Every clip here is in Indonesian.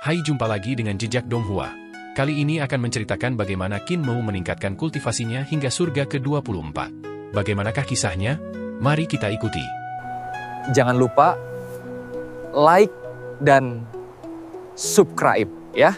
Hai, jumpa lagi dengan Jejak Donghua. Kali ini akan menceritakan bagaimana Qin Mou meningkatkan kultivasinya hingga surga ke-24. Bagaimanakah kisahnya? Mari kita ikuti. Jangan lupa like dan subscribe ya.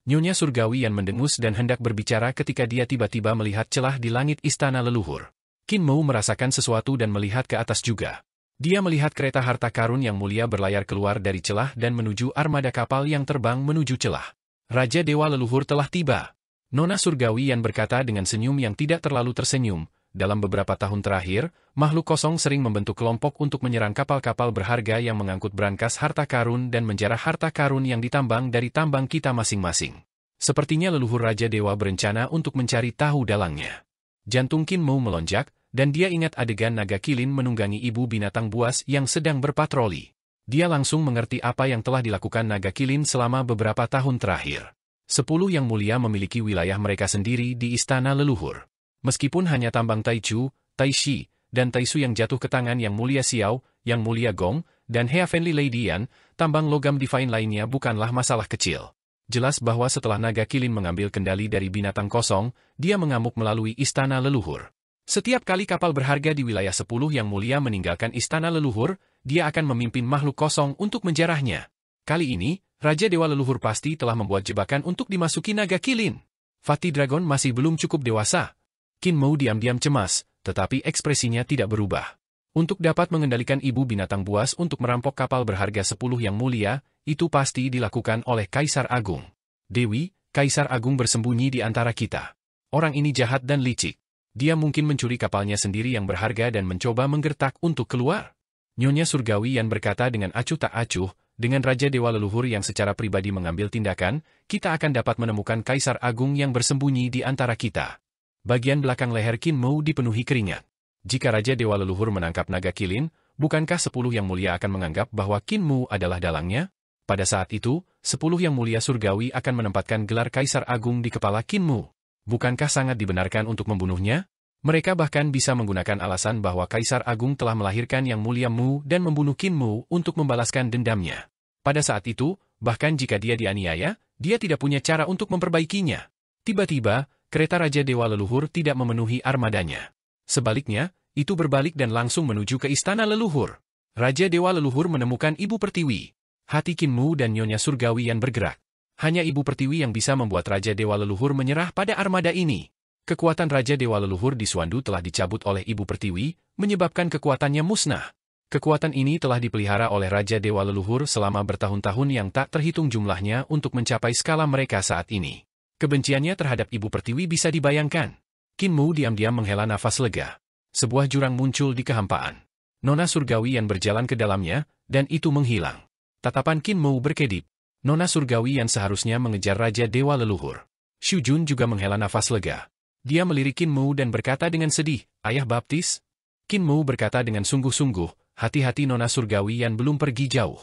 Nyonya Surgawi yang mendengus dan hendak berbicara ketika dia tiba-tiba melihat celah di langit istana leluhur. Qin Mou merasakan sesuatu dan melihat ke atas juga. Dia melihat kereta harta karun yang mulia berlayar keluar dari celah dan menuju armada kapal yang terbang menuju celah. Raja Dewa Leluhur telah tiba. Nona Surgawi yang berkata dengan senyum yang tidak terlalu tersenyum, dalam beberapa tahun terakhir, makhluk kosong sering membentuk kelompok untuk menyerang kapal-kapal berharga yang mengangkut berangkas harta karun dan menjarah harta karun yang ditambang dari tambang kita masing-masing. Sepertinya leluhur Raja Dewa berencana untuk mencari tahu dalangnya. Jantung Qin Mou melonjak, dan dia ingat adegan naga kilin menunggangi ibu binatang buas yang sedang berpatroli. Dia langsung mengerti apa yang telah dilakukan naga kilin selama beberapa tahun terakhir. 10 yang mulia memiliki wilayah mereka sendiri di istana leluhur. Meskipun hanya tambang Taichu, Taishi, dan Taisu yang jatuh ke tangan Yang Mulia Xiao, Yang Mulia Gong, dan Heavenly Lady Yan, tambang logam divine lainnya bukanlah masalah kecil. Jelas bahwa setelah naga kilin mengambil kendali dari binatang kosong, dia mengamuk melalui istana leluhur. Setiap kali kapal berharga di wilayah 10 yang mulia meninggalkan istana leluhur, dia akan memimpin makhluk kosong untuk menjarahnya. Kali ini, Raja Dewa Leluhur pasti telah membuat jebakan untuk dimasuki naga kilin. Fatih Dragon masih belum cukup dewasa. Qin Mou diam-diam cemas, tetapi ekspresinya tidak berubah. Untuk dapat mengendalikan ibu binatang buas untuk merampok kapal berharga 10 yang mulia, itu pasti dilakukan oleh Kaisar Agung. Dewi, Kaisar Agung bersembunyi di antara kita. Orang ini jahat dan licik. Dia mungkin mencuri kapalnya sendiri yang berharga dan mencoba menggertak untuk keluar. Nyonya Surgawi yang berkata dengan acuh tak acuh, dengan Raja Dewa Leluhur yang secara pribadi mengambil tindakan, kita akan dapat menemukan Kaisar Agung yang bersembunyi di antara kita. Bagian belakang leher Qin Mou dipenuhi keringat. Jika Raja Dewa Leluhur menangkap naga kilin, bukankah 10 yang mulia akan menganggap bahwa Qin Mou adalah dalangnya? Pada saat itu, 10 yang mulia Surgawi akan menempatkan gelar Kaisar Agung di kepala Qin Mou. Bukankah sangat dibenarkan untuk membunuhnya? Mereka bahkan bisa menggunakan alasan bahwa Kaisar Agung telah melahirkan Yang Mulia Mu dan membunuh Qin Mou untuk membalaskan dendamnya. Pada saat itu, bahkan jika dia dianiaya, dia tidak punya cara untuk memperbaikinya. Tiba-tiba, kereta Raja Dewa Leluhur tidak memenuhi armadanya. Sebaliknya, itu berbalik dan langsung menuju ke istana leluhur. Raja Dewa Leluhur menemukan Ibu Pertiwi. Hati Qin Mou dan Nyonya Surgawi yang bergerak. Hanya Ibu Pertiwi yang bisa membuat Raja Dewa Leluhur menyerah pada armada ini. Kekuatan Raja Dewa Leluhur di Suandu telah dicabut oleh Ibu Pertiwi, menyebabkan kekuatannya musnah. Kekuatan ini telah dipelihara oleh Raja Dewa Leluhur selama bertahun-tahun yang tak terhitung jumlahnya untuk mencapai skala mereka saat ini. Kebenciannya terhadap Ibu Pertiwi bisa dibayangkan. Qin Mou diam-diam menghela nafas lega. Sebuah jurang muncul di kehampaan. Nona Surgawi yang berjalan ke dalamnya, dan itu menghilang. Tatapan Qin Mou berkedip. Nona Surgawi yang seharusnya mengejar Raja Dewa Leluhur. Xu Jun juga menghela nafas lega. Dia melirik Qin Mou dan berkata dengan sedih, "Ayah baptis?" Qin Mou berkata dengan sungguh-sungguh, "Hati-hati Nona Surgawi yang belum pergi jauh."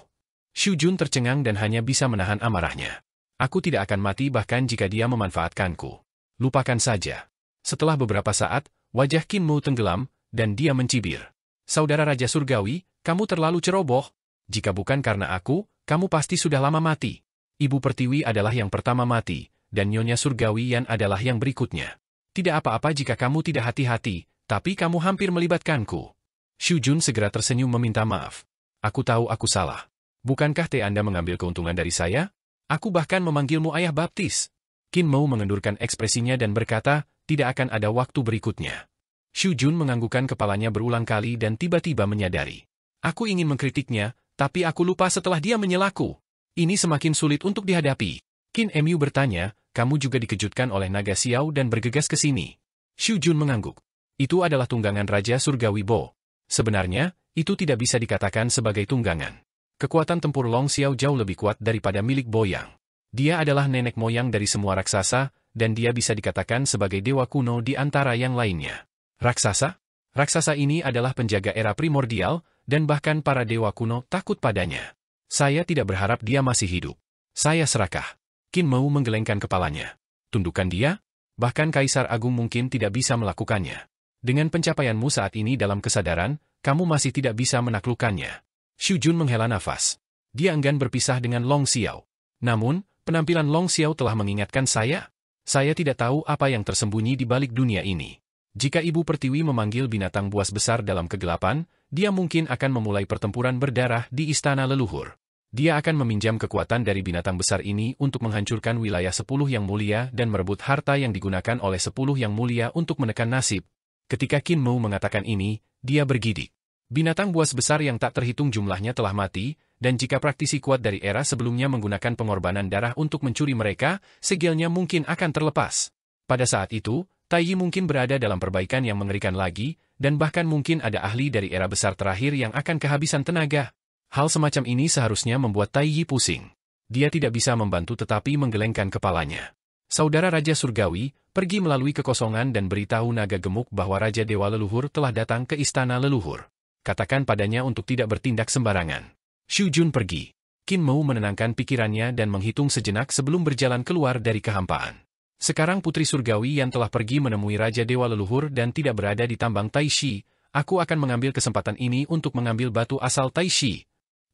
Xu Jun tercengang dan hanya bisa menahan amarahnya. "Aku tidak akan mati bahkan jika dia memanfaatkanku. Lupakan saja." Setelah beberapa saat, wajah Qin Mou tenggelam, dan dia mencibir. "Saudara Raja Surgawi, kamu terlalu ceroboh. Jika bukan karena aku, kamu pasti sudah lama mati." Ibu Pertiwi adalah yang pertama mati, dan Nyonya Surgawi yang adalah yang berikutnya. "Tidak apa-apa jika kamu tidak hati-hati, tapi kamu hampir melibatkanku." Xu Jun segera tersenyum meminta maaf. "Aku tahu aku salah. Bukankah Anda mengambil keuntungan dari saya? Aku bahkan memanggilmu ayah baptis." Qin Mou mengendurkan ekspresinya dan berkata, "Tidak akan ada waktu berikutnya." Xu Jun menganggukkan kepalanya berulang kali dan tiba-tiba menyadari. "Aku ingin mengkritiknya, tapi aku lupa setelah dia menyelaku. Ini semakin sulit untuk dihadapi." Qin Mu bertanya, "Kamu juga dikejutkan oleh naga Xiao dan bergegas ke sini?" Xu Jun mengangguk. "Itu adalah tunggangan Raja Surgawi Bo. Sebenarnya, itu tidak bisa dikatakan sebagai tunggangan. Kekuatan tempur Long Xiao jauh lebih kuat daripada milik Bo Yang. Dia adalah nenek moyang dari semua raksasa, dan dia bisa dikatakan sebagai dewa kuno di antara yang lainnya." "Raksasa?" "Raksasa ini adalah penjaga era primordial, dan bahkan para dewa kuno takut padanya. Saya tidak berharap dia masih hidup. Saya serakah." Qin Mou menggelengkan kepalanya. "Tundukkan dia? Bahkan Kaisar Agung mungkin tidak bisa melakukannya. Dengan pencapaianmu saat ini dalam kesadaran, kamu masih tidak bisa menaklukkannya." Xu Jun menghela nafas. Dia enggan berpisah dengan Long Xiao. Namun, penampilan Long Xiao telah mengingatkan saya. Saya tidak tahu apa yang tersembunyi di balik dunia ini. Jika Ibu Pertiwi memanggil binatang buas besar dalam kegelapan, dia mungkin akan memulai pertempuran berdarah di istana leluhur. Dia akan meminjam kekuatan dari binatang besar ini untuk menghancurkan wilayah 10 yang mulia dan merebut harta yang digunakan oleh 10 yang mulia untuk menekan nasib. Ketika Qin Mou mengatakan ini, dia bergidik. Binatang buas besar yang tak terhitung jumlahnya telah mati, dan jika praktisi kuat dari era sebelumnya menggunakan pengorbanan darah untuk mencuri mereka, segelnya mungkin akan terlepas. Pada saat itu, Tai Yi mungkin berada dalam perbaikan yang mengerikan lagi, dan bahkan mungkin ada ahli dari era besar terakhir yang akan kehabisan tenaga. Hal semacam ini seharusnya membuat Tai Yi pusing. Dia tidak bisa membantu tetapi menggelengkan kepalanya. Saudara Raja Surgawi, pergi melalui kekosongan dan beritahu naga gemuk bahwa Raja Dewa Leluhur telah datang ke istana leluhur. Katakan padanya untuk tidak bertindak sembarangan. Xu Jun pergi. Qin Mou menenangkan pikirannya dan menghitung sejenak sebelum berjalan keluar dari kehampaan. Sekarang Putri Surgawi yang telah pergi menemui Raja Dewa Leluhur dan tidak berada di tambang Tai Shi, aku akan mengambil kesempatan ini untuk mengambil batu asal Tai Shi.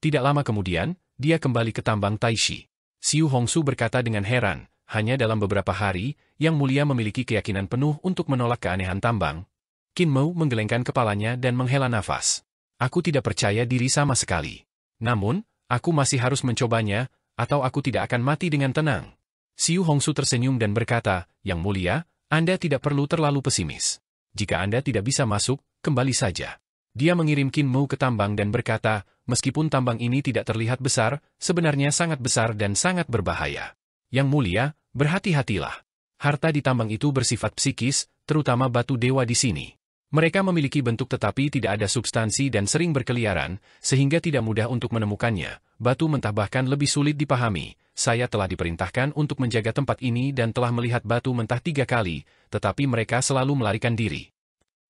Tidak lama kemudian, dia kembali ke tambang Tai Shi. Xiu Hongsu berkata dengan heran, hanya dalam beberapa hari, Yang Mulia memiliki keyakinan penuh untuk menolak keanehan tambang. Qin Mou menggelengkan kepalanya dan menghela nafas. Aku tidak percaya diri sama sekali. Namun, aku masih harus mencobanya, atau aku tidak akan mati dengan tenang. Xiu Hongsu tersenyum dan berkata, Yang Mulia, Anda tidak perlu terlalu pesimis. Jika Anda tidak bisa masuk, kembali saja. Dia mengirim Qin Mou ke tambang dan berkata, meskipun tambang ini tidak terlihat besar, sebenarnya sangat besar dan sangat berbahaya. Yang Mulia, berhati-hatilah. Harta di tambang itu bersifat psikis, terutama batu dewa di sini. Mereka memiliki bentuk tetapi tidak ada substansi dan sering berkeliaran, sehingga tidak mudah untuk menemukannya. Batu mentah bahkan lebih sulit dipahami. Saya telah diperintahkan untuk menjaga tempat ini dan telah melihat batu mentah 3 kali, tetapi mereka selalu melarikan diri.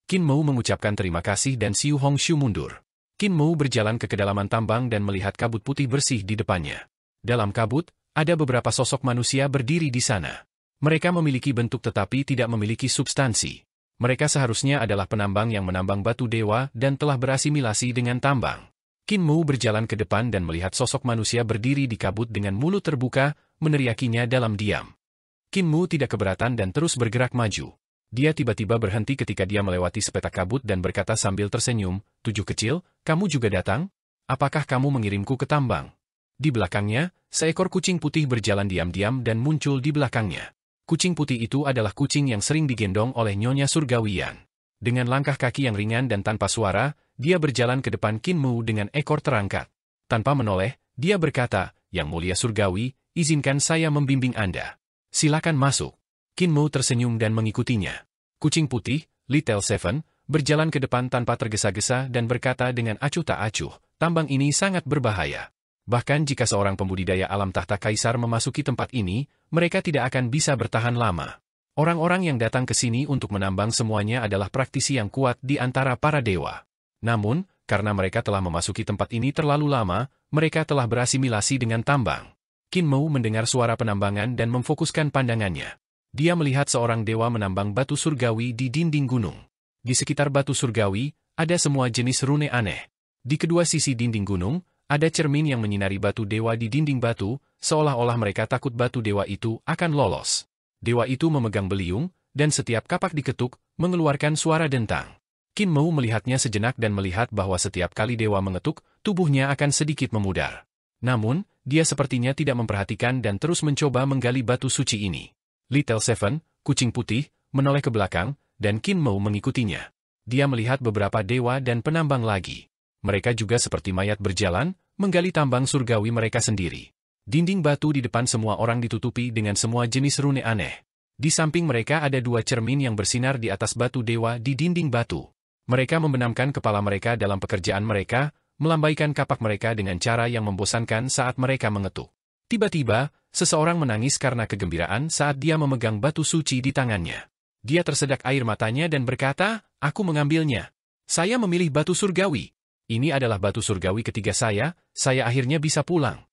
Qin Mou mengucapkan terima kasih dan Xiu Hongshu mundur. Qin Mou berjalan ke kedalaman tambang dan melihat kabut putih bersih di depannya. Dalam kabut, ada beberapa sosok manusia berdiri di sana. Mereka memiliki bentuk tetapi tidak memiliki substansi. Mereka seharusnya adalah penambang yang menambang batu dewa dan telah berasimilasi dengan tambang. Qin Mou berjalan ke depan dan melihat sosok manusia berdiri di kabut dengan mulut terbuka, meneriakinya dalam diam. Qin Mou tidak keberatan dan terus bergerak maju. Dia tiba-tiba berhenti ketika dia melewati sepetak kabut dan berkata sambil tersenyum, "Tujuh kecil, kamu juga datang? Apakah kamu mengirimku ke tambang?" Di belakangnya, seekor kucing putih berjalan diam-diam dan muncul di belakangnya. Kucing putih itu adalah kucing yang sering digendong oleh Nyonya Surgawian. Dengan langkah kaki yang ringan dan tanpa suara, dia berjalan ke depan Qin Mou dengan ekor terangkat. Tanpa menoleh, dia berkata, "Yang Mulia Surgawi, izinkan saya membimbing Anda. Silakan masuk." Qin Mou tersenyum dan mengikutinya. Kucing putih, Little Seven, berjalan ke depan tanpa tergesa-gesa dan berkata dengan acuh tak acuh, "Tambang ini sangat berbahaya. Bahkan jika seorang pembudidaya alam tahta kaisar memasuki tempat ini, mereka tidak akan bisa bertahan lama. Orang-orang yang datang ke sini untuk menambang semuanya adalah praktisi yang kuat di antara para dewa. Namun, karena mereka telah memasuki tempat ini terlalu lama, mereka telah berasimilasi dengan tambang." Qin Mou mendengar suara penambangan dan memfokuskan pandangannya. Dia melihat seorang dewa menambang batu surgawi di dinding gunung. Di sekitar batu surgawi, ada semua jenis rune aneh. Di kedua sisi dinding gunung, ada cermin yang menyinari batu dewa di dinding batu, seolah-olah mereka takut batu dewa itu akan lolos. Dewa itu memegang beliung, dan setiap kapak diketuk, mengeluarkan suara dentang. Qin Mou melihatnya sejenak dan melihat bahwa setiap kali dewa mengetuk, tubuhnya akan sedikit memudar. Namun, dia sepertinya tidak memperhatikan dan terus mencoba menggali batu suci ini. Little Seven, kucing putih, menoleh ke belakang, dan Qin Mou mengikutinya. Dia melihat beberapa dewa dan penambang lagi. Mereka juga seperti mayat berjalan, menggali tambang surgawi mereka sendiri. Dinding batu di depan semua orang ditutupi dengan semua jenis rune aneh. Di samping mereka ada 2 cermin yang bersinar di atas batu dewa di dinding batu. Mereka membenamkan kepala mereka dalam pekerjaan mereka, melambaikan kapak mereka dengan cara yang membosankan saat mereka mengetuk. Tiba-tiba, seseorang menangis karena kegembiraan saat dia memegang batu suci di tangannya. Dia tersedak air matanya dan berkata, "Aku mengambilnya. Saya memilih batu surgawi. Ini adalah batu surgawi ketiga saya akhirnya bisa pulang."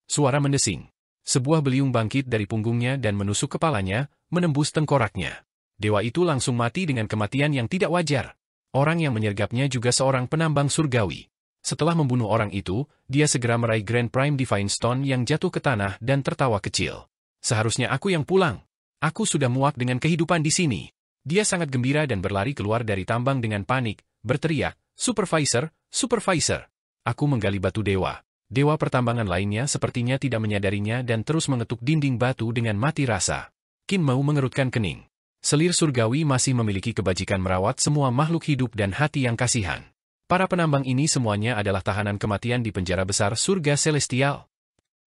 Suara mendesing. Sebuah beliung bangkit dari punggungnya dan menusuk kepalanya, menembus tengkoraknya. Dewa itu langsung mati dengan kematian yang tidak wajar. Orang yang menyergapnya juga seorang penambang surgawi. Setelah membunuh orang itu, dia segera meraih Grand Prime Divine Stone yang jatuh ke tanah dan tertawa kecil. Seharusnya aku yang pulang. Aku sudah muak dengan kehidupan di sini. Dia sangat gembira dan berlari keluar dari tambang dengan panik, berteriak, Supervisor, Supervisor. Aku menggali batu dewa. Dewa pertambangan lainnya sepertinya tidak menyadarinya dan terus mengetuk dinding batu dengan mati rasa. Qin Mau mengerutkan kening. Selir surgawi masih memiliki kebajikan merawat semua makhluk hidup dan hati yang kasihan. Para penambang ini semuanya adalah tahanan kematian di penjara besar surga celestial.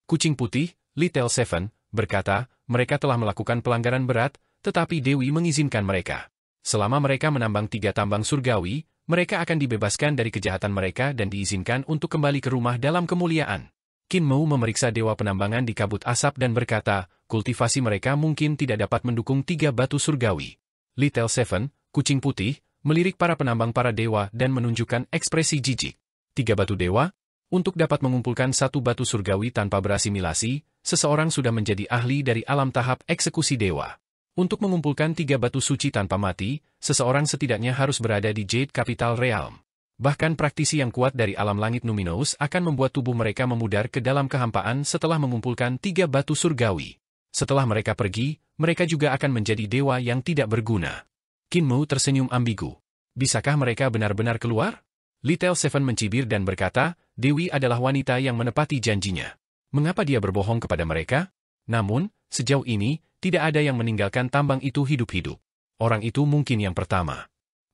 Kucing putih, Little Seven, berkata, mereka telah melakukan pelanggaran berat, tetapi Dewi mengizinkan mereka. Selama mereka menambang 3 tambang surgawi, mereka akan dibebaskan dari kejahatan mereka dan diizinkan untuk kembali ke rumah dalam kemuliaan. Qin Mau memeriksa dewa penambangan di kabut asap dan berkata, kultivasi mereka mungkin tidak dapat mendukung 3 batu surgawi. Little Seven, kucing putih, melirik para penambang para dewa dan menunjukkan ekspresi jijik. 3 batu dewa? Untuk dapat mengumpulkan 1 batu surgawi tanpa berasimilasi, seseorang sudah menjadi ahli dari alam tahap eksekusi dewa. Untuk mengumpulkan 3 batu suci tanpa mati, seseorang setidaknya harus berada di Jade Capital Realm. Bahkan praktisi yang kuat dari alam langit Numinous akan membuat tubuh mereka memudar ke dalam kehampaan setelah mengumpulkan 3 batu surgawi. Setelah mereka pergi, mereka juga akan menjadi dewa yang tidak berguna. Qin Mau tersenyum ambigu. Bisakah mereka benar-benar keluar? Little Seven mencibir dan berkata, Dewi adalah wanita yang menepati janjinya. Mengapa dia berbohong kepada mereka? Namun, sejauh ini, tidak ada yang meninggalkan tambang itu hidup-hidup. Orang itu mungkin yang pertama.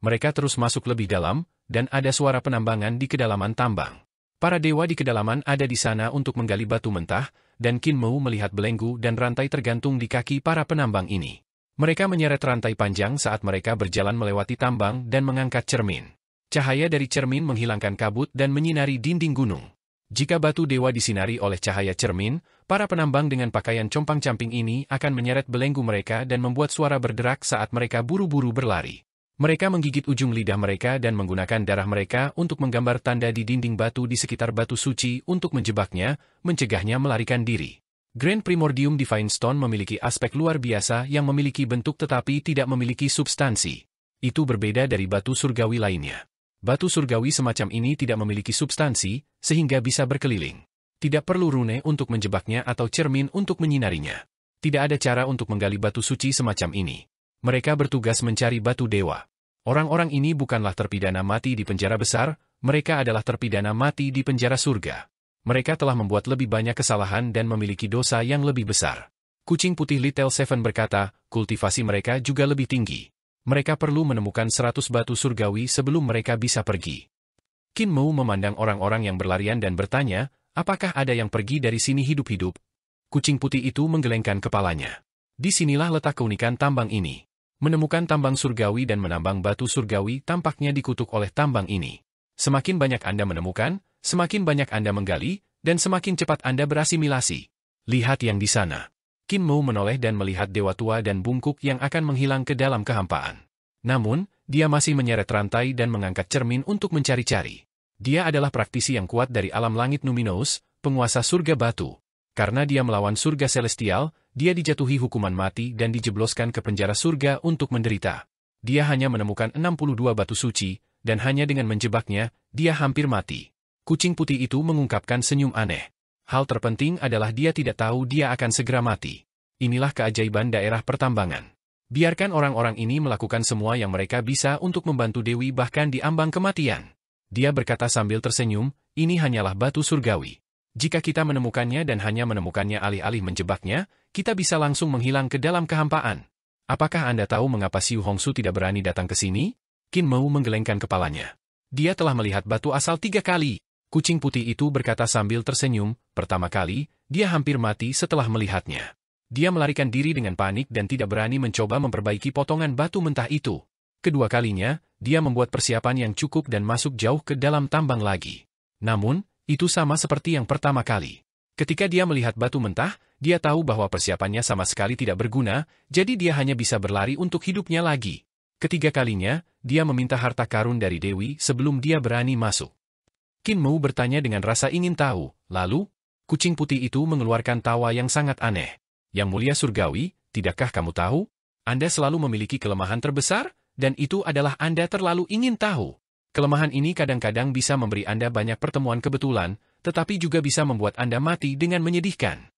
Mereka terus masuk lebih dalam, dan ada suara penambangan di kedalaman tambang. Para dewa di kedalaman ada di sana untuk menggali batu mentah, dan Qin Mau melihat belenggu dan rantai tergantung di kaki para penambang ini. Mereka menyeret rantai panjang saat mereka berjalan melewati tambang dan mengangkat cermin. Cahaya dari cermin menghilangkan kabut dan menyinari dinding gunung. Jika batu dewa disinari oleh cahaya cermin, para penambang dengan pakaian compang-camping ini akan menyeret belenggu mereka dan membuat suara berderak saat mereka buru-buru berlari. Mereka menggigit ujung lidah mereka dan menggunakan darah mereka untuk menggambar tanda di dinding batu di sekitar batu suci untuk menjebaknya, mencegahnya melarikan diri. Grand Primordium Divine Stone memiliki aspek luar biasa yang memiliki bentuk tetapi tidak memiliki substansi. Itu berbeda dari batu surgawi lainnya. Batu surgawi semacam ini tidak memiliki substansi, sehingga bisa berkeliling. Tidak perlu rune untuk menjebaknya atau cermin untuk menyinarinya. Tidak ada cara untuk menggali batu suci semacam ini. Mereka bertugas mencari batu dewa. Orang-orang ini bukanlah terpidana mati di penjara besar, mereka adalah terpidana mati di penjara surga. Mereka telah membuat lebih banyak kesalahan dan memiliki dosa yang lebih besar. Kucing putih Little Seven berkata, kultivasi mereka juga lebih tinggi. Mereka perlu menemukan 100 batu surgawi sebelum mereka bisa pergi. Qin Mau memandang orang-orang yang berlarian dan bertanya, apakah ada yang pergi dari sini hidup-hidup? Kucing putih itu menggelengkan kepalanya. Disinilah letak keunikan tambang ini. Menemukan tambang surgawi dan menambang batu surgawi tampaknya dikutuk oleh tambang ini. Semakin banyak Anda menemukan, semakin banyak Anda menggali, dan semakin cepat Anda berasimilasi. Lihat yang di sana. Qin Mau menoleh dan melihat dewa tua dan bungkuk yang akan menghilang ke dalam kehampaan. Namun, dia masih menyeret rantai dan mengangkat cermin untuk mencari-cari. Dia adalah praktisi yang kuat dari alam langit Numinous, penguasa surga batu. Karena dia melawan surga celestial, dia dijatuhi hukuman mati dan dijebloskan ke penjara surga untuk menderita. Dia hanya menemukan 62 batu suci, dan hanya dengan menjebaknya, dia hampir mati. Kucing putih itu mengungkapkan senyum aneh. Hal terpenting adalah dia tidak tahu dia akan segera mati. Inilah keajaiban daerah pertambangan. Biarkan orang-orang ini melakukan semua yang mereka bisa untuk membantu Dewi bahkan di ambang kematian. Dia berkata sambil tersenyum, ini hanyalah batu surgawi. Jika kita menemukannya dan hanya menemukannya alih-alih menjebaknya, kita bisa langsung menghilang ke dalam kehampaan. Apakah Anda tahu mengapa Xiu Hongsu tidak berani datang ke sini? Qin Mau menggelengkan kepalanya. Dia telah melihat batu asal 3 kali. Kucing putih itu berkata sambil tersenyum, pertama kali, dia hampir mati setelah melihatnya. Dia melarikan diri dengan panik dan tidak berani mencoba memperbaiki potongan batu mentah itu. Kedua kalinya, dia membuat persiapan yang cukup dan masuk jauh ke dalam tambang lagi. Namun, itu sama seperti yang pertama kali. Ketika dia melihat batu mentah, dia tahu bahwa persiapannya sama sekali tidak berguna, jadi dia hanya bisa berlari untuk hidupnya lagi. Ketiga kalinya, dia meminta harta karun dari Dewi sebelum dia berani masuk. Qin Mau bertanya dengan rasa ingin tahu, lalu, kucing putih itu mengeluarkan tawa yang sangat aneh. Yang mulia surgawi, tidakkah kamu tahu? Anda selalu memiliki kelemahan terbesar, dan itu adalah Anda terlalu ingin tahu. Kelemahan ini kadang-kadang bisa memberi Anda banyak pertemuan kebetulan, tetapi juga bisa membuat Anda mati dengan menyedihkan.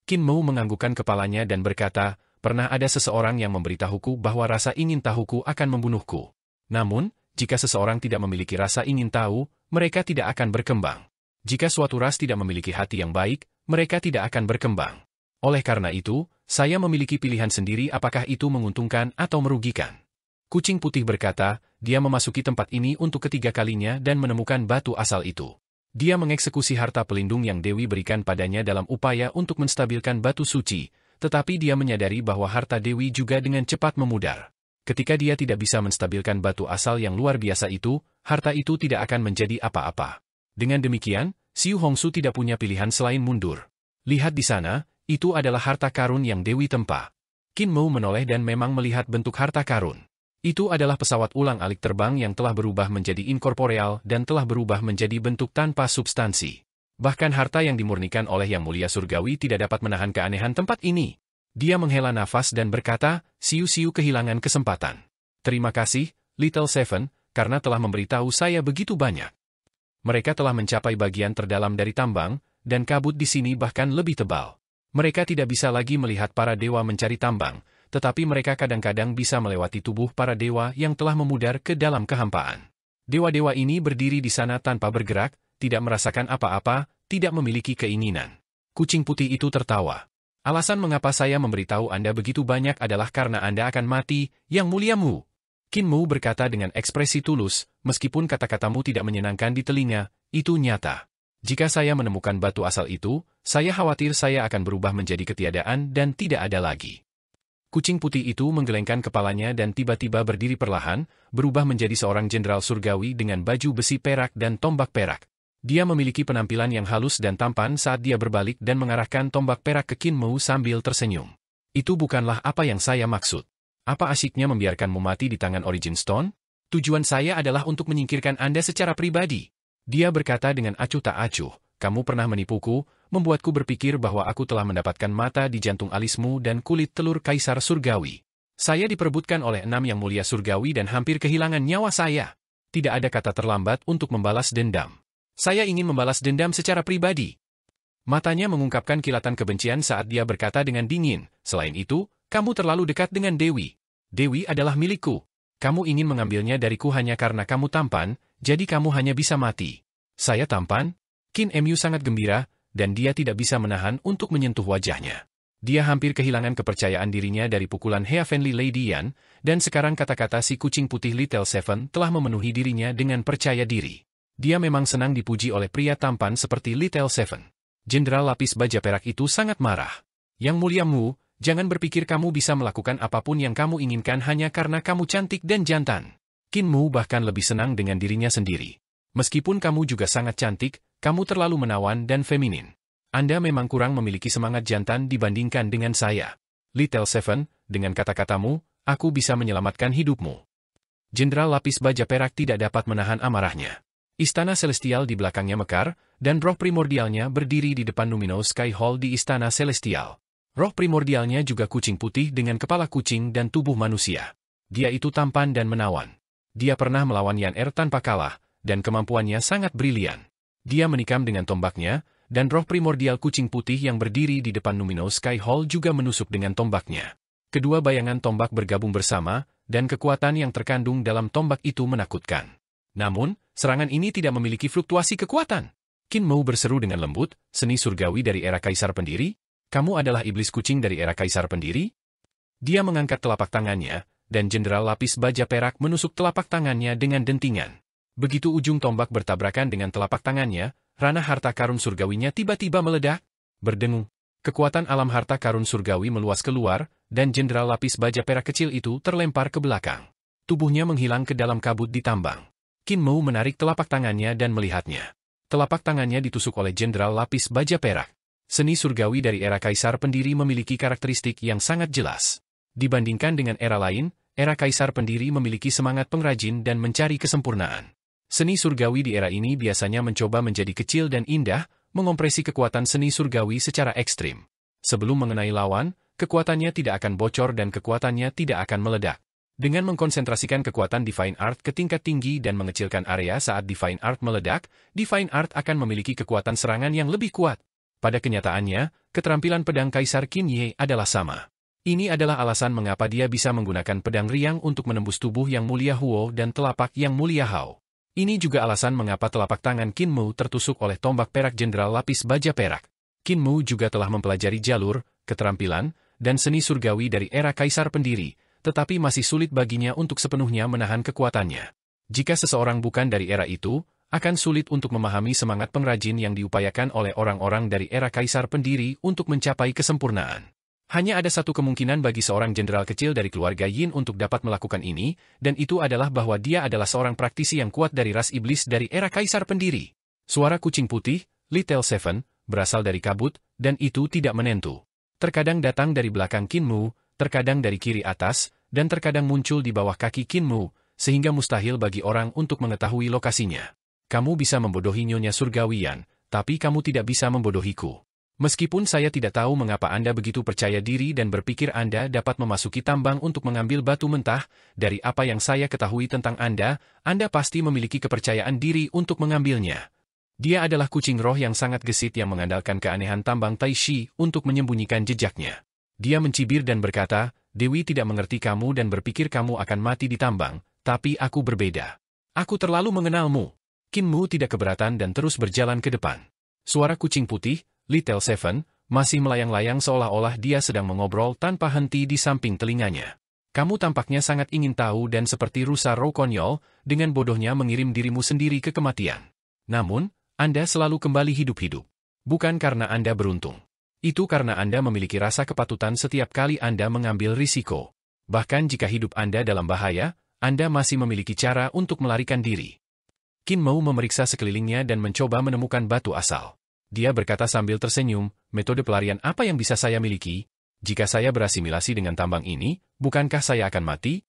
Qin Mou menganggukkan kepalanya dan berkata, pernah ada seseorang yang memberitahuku bahwa rasa ingin tahuku akan membunuhku. Namun, jika seseorang tidak memiliki rasa ingin tahu, mereka tidak akan berkembang. Jika suatu ras tidak memiliki hati yang baik, mereka tidak akan berkembang. Oleh karena itu, saya memiliki pilihan sendiri apakah itu menguntungkan atau merugikan. Kucing putih berkata, dia memasuki tempat ini untuk ketiga kalinya dan menemukan batu asal itu. Dia mengeksekusi harta pelindung yang Dewi berikan padanya dalam upaya untuk menstabilkan batu suci, tetapi dia menyadari bahwa harta Dewi juga dengan cepat memudar. Ketika dia tidak bisa menstabilkan batu asal yang luar biasa itu, harta itu tidak akan menjadi apa-apa. Dengan demikian, Xiu Hongsu tidak punya pilihan selain mundur. Lihat di sana, itu adalah harta karun yang Dewi tempa. Qin Mou menoleh dan memang melihat bentuk harta karun. Itu adalah pesawat ulang-alik terbang yang telah berubah menjadi inkorporeal dan telah berubah menjadi bentuk tanpa substansi. Bahkan harta yang dimurnikan oleh Yang Mulia Surgawi tidak dapat menahan keanehan tempat ini. Dia menghela nafas dan berkata, Siu-Siu kehilangan kesempatan. Terima kasih, Little Seven, karena telah memberitahu saya begitu banyak. Mereka telah mencapai bagian terdalam dari tambang, dan kabut di sini bahkan lebih tebal. Mereka tidak bisa lagi melihat para dewa mencari tambang, tetapi mereka kadang-kadang bisa melewati tubuh para dewa yang telah memudar ke dalam kehampaan. Dewa-dewa ini berdiri di sana tanpa bergerak, tidak merasakan apa-apa, tidak memiliki keinginan. Kucing putih itu tertawa. Alasan mengapa saya memberitahu Anda begitu banyak adalah karena Anda akan mati, Yang Mulia Mu. Qin Mou berkata dengan ekspresi tulus, meskipun kata-katamu tidak menyenangkan di telinga, itu nyata. Jika saya menemukan batu asal itu, saya khawatir saya akan berubah menjadi ketiadaan dan tidak ada lagi. Kucing putih itu menggelengkan kepalanya dan tiba-tiba berdiri perlahan, berubah menjadi seorang jenderal surgawi dengan baju besi perak dan tombak perak. Dia memiliki penampilan yang halus dan tampan saat dia berbalik dan mengarahkan tombak perak ke Qin Mou sambil tersenyum. Itu bukanlah apa yang saya maksud. Apa asyiknya membiarkanmu mati di tangan Origin Stone? Tujuan saya adalah untuk menyingkirkan Anda secara pribadi. Dia berkata dengan acuh tak acuh, kamu pernah menipuku, membuatku berpikir bahwa aku telah mendapatkan mata di jantung alismu dan kulit telur kaisar surgawi. Saya diperebutkan oleh 6 Yang Mulia Surgawi dan hampir kehilangan nyawa saya. Tidak ada kata terlambat untuk membalas dendam. Saya ingin membalas dendam secara pribadi. Matanya mengungkapkan kilatan kebencian saat dia berkata dengan dingin, selain itu, kamu terlalu dekat dengan Dewi. Dewi adalah milikku. Kamu ingin mengambilnya dariku hanya karena kamu tampan, jadi kamu hanya bisa mati. Saya tampan? Qin Mu sangat gembira, dan dia tidak bisa menahan untuk menyentuh wajahnya. Dia hampir kehilangan kepercayaan dirinya dari pukulan Heavenly Lady Yan, dan sekarang kata-kata si kucing putih Little Seven telah memenuhi dirinya dengan percaya diri. Dia memang senang dipuji oleh pria tampan seperti Little Seven. Jenderal lapis baja perak itu sangat marah. Yang Mulia Mu, jangan berpikir kamu bisa melakukan apapun yang kamu inginkan hanya karena kamu cantik dan jantan. Qin Mou bahkan lebih senang dengan dirinya sendiri. Meskipun kamu juga sangat cantik, kamu terlalu menawan dan feminin. Anda memang kurang memiliki semangat jantan dibandingkan dengan saya. Little Seven, dengan kata-katamu, aku bisa menyelamatkan hidupmu. Jenderal lapis baja perak tidak dapat menahan amarahnya. Istana Celestial di belakangnya mekar, dan roh primordialnya berdiri di depan Luminous Sky Hall di Istana Celestial. Roh primordialnya juga kucing putih dengan kepala kucing dan tubuh manusia. Dia itu tampan dan menawan. Dia pernah melawan Yan Er tanpa kalah, dan kemampuannya sangat brilian. Dia menikam dengan tombaknya, dan roh primordial kucing putih yang berdiri di depan Luminous Sky Hall juga menusuk dengan tombaknya. Kedua bayangan tombak bergabung bersama, dan kekuatan yang terkandung dalam tombak itu menakutkan. Namun, serangan ini tidak memiliki fluktuasi kekuatan. Qin Mou berseru dengan lembut, seni surgawi dari era Kaisar Pendiri? Kamu adalah iblis kucing dari era Kaisar Pendiri? Dia mengangkat telapak tangannya, dan jenderal lapis baja perak menusuk telapak tangannya dengan dentingan. Begitu ujung tombak bertabrakan dengan telapak tangannya, ranah harta karun surgawinya tiba-tiba meledak, berdengung. Kekuatan alam harta karun surgawi meluas keluar, dan jenderal lapis baja perak kecil itu terlempar ke belakang. Tubuhnya menghilang ke dalam kabut di tambang. Qin Mou menarik telapak tangannya dan melihatnya. Telapak tangannya ditusuk oleh jenderal lapis baja perak. Seni surgawi dari era Kaisar Pendiri memiliki karakteristik yang sangat jelas. Dibandingkan dengan era lain, era Kaisar Pendiri memiliki semangat pengrajin dan mencari kesempurnaan. Seni surgawi di era ini biasanya mencoba menjadi kecil dan indah, mengompresi kekuatan seni surgawi secara ekstrim. Sebelum mengenai lawan, kekuatannya tidak akan bocor dan kekuatannya tidak akan meledak. Dengan mengkonsentrasikan kekuatan Divine Art ke tingkat tinggi dan mengecilkan area saat Divine Art meledak, Divine Art akan memiliki kekuatan serangan yang lebih kuat. Pada kenyataannya, keterampilan pedang Kaisar Qin Ye adalah sama. Ini adalah alasan mengapa dia bisa menggunakan pedang riang untuk menembus tubuh yang mulia Huo dan telapak yang mulia Hao. Ini juga alasan mengapa telapak tangan Qin Mu tertusuk oleh tombak perak jenderal lapis baja perak. Qin Mu juga telah mempelajari jalur, keterampilan, dan seni surgawi dari era Kaisar Pendiri, tetapi masih sulit baginya untuk sepenuhnya menahan kekuatannya. Jika seseorang bukan dari era itu, akan sulit untuk memahami semangat pengrajin yang diupayakan oleh orang-orang dari era Kaisar Pendiri untuk mencapai kesempurnaan. Hanya ada satu kemungkinan bagi seorang jenderal kecil dari keluarga Yin untuk dapat melakukan ini, dan itu adalah bahwa dia adalah seorang praktisi yang kuat dari ras iblis dari era Kaisar Pendiri. Suara kucing putih, Little Seven, berasal dari kabut, dan itu tidak menentu. Terkadang datang dari belakang Qin Mu, terkadang dari kiri atas, dan terkadang muncul di bawah kaki Qin Mu, sehingga mustahil bagi orang untuk mengetahui lokasinya. Kamu bisa membodohi Nyonya Surgawian, tapi kamu tidak bisa membodohiku. Meskipun saya tidak tahu mengapa Anda begitu percaya diri dan berpikir Anda dapat memasuki tambang untuk mengambil batu mentah, dari apa yang saya ketahui tentang Anda pasti memiliki kepercayaan diri untuk mengambilnya. Dia adalah kucing roh yang sangat gesit yang mengandalkan keanehan tambang Tai Shi untuk menyembunyikan jejaknya. Dia mencibir dan berkata, Dewi tidak mengerti kamu dan berpikir kamu akan mati di tambang, tapi aku berbeda. Aku terlalu mengenalmu. Qin Mu tidak keberatan dan terus berjalan ke depan. Suara kucing putih, Little Seven, masih melayang-layang seolah-olah dia sedang mengobrol tanpa henti di samping telinganya. Kamu tampaknya sangat ingin tahu dan seperti rusa roh konyol, dengan bodohnya mengirim dirimu sendiri ke kematian. Namun, Anda selalu kembali hidup-hidup. Bukan karena Anda beruntung. Itu karena Anda memiliki rasa kepatutan setiap kali Anda mengambil risiko. Bahkan jika hidup Anda dalam bahaya, Anda masih memiliki cara untuk melarikan diri. Qin Mu memeriksa sekelilingnya dan mencoba menemukan batu asal. Dia berkata sambil tersenyum, metode pelarian apa yang bisa saya miliki? Jika saya berasimilasi dengan tambang ini, bukankah saya akan mati?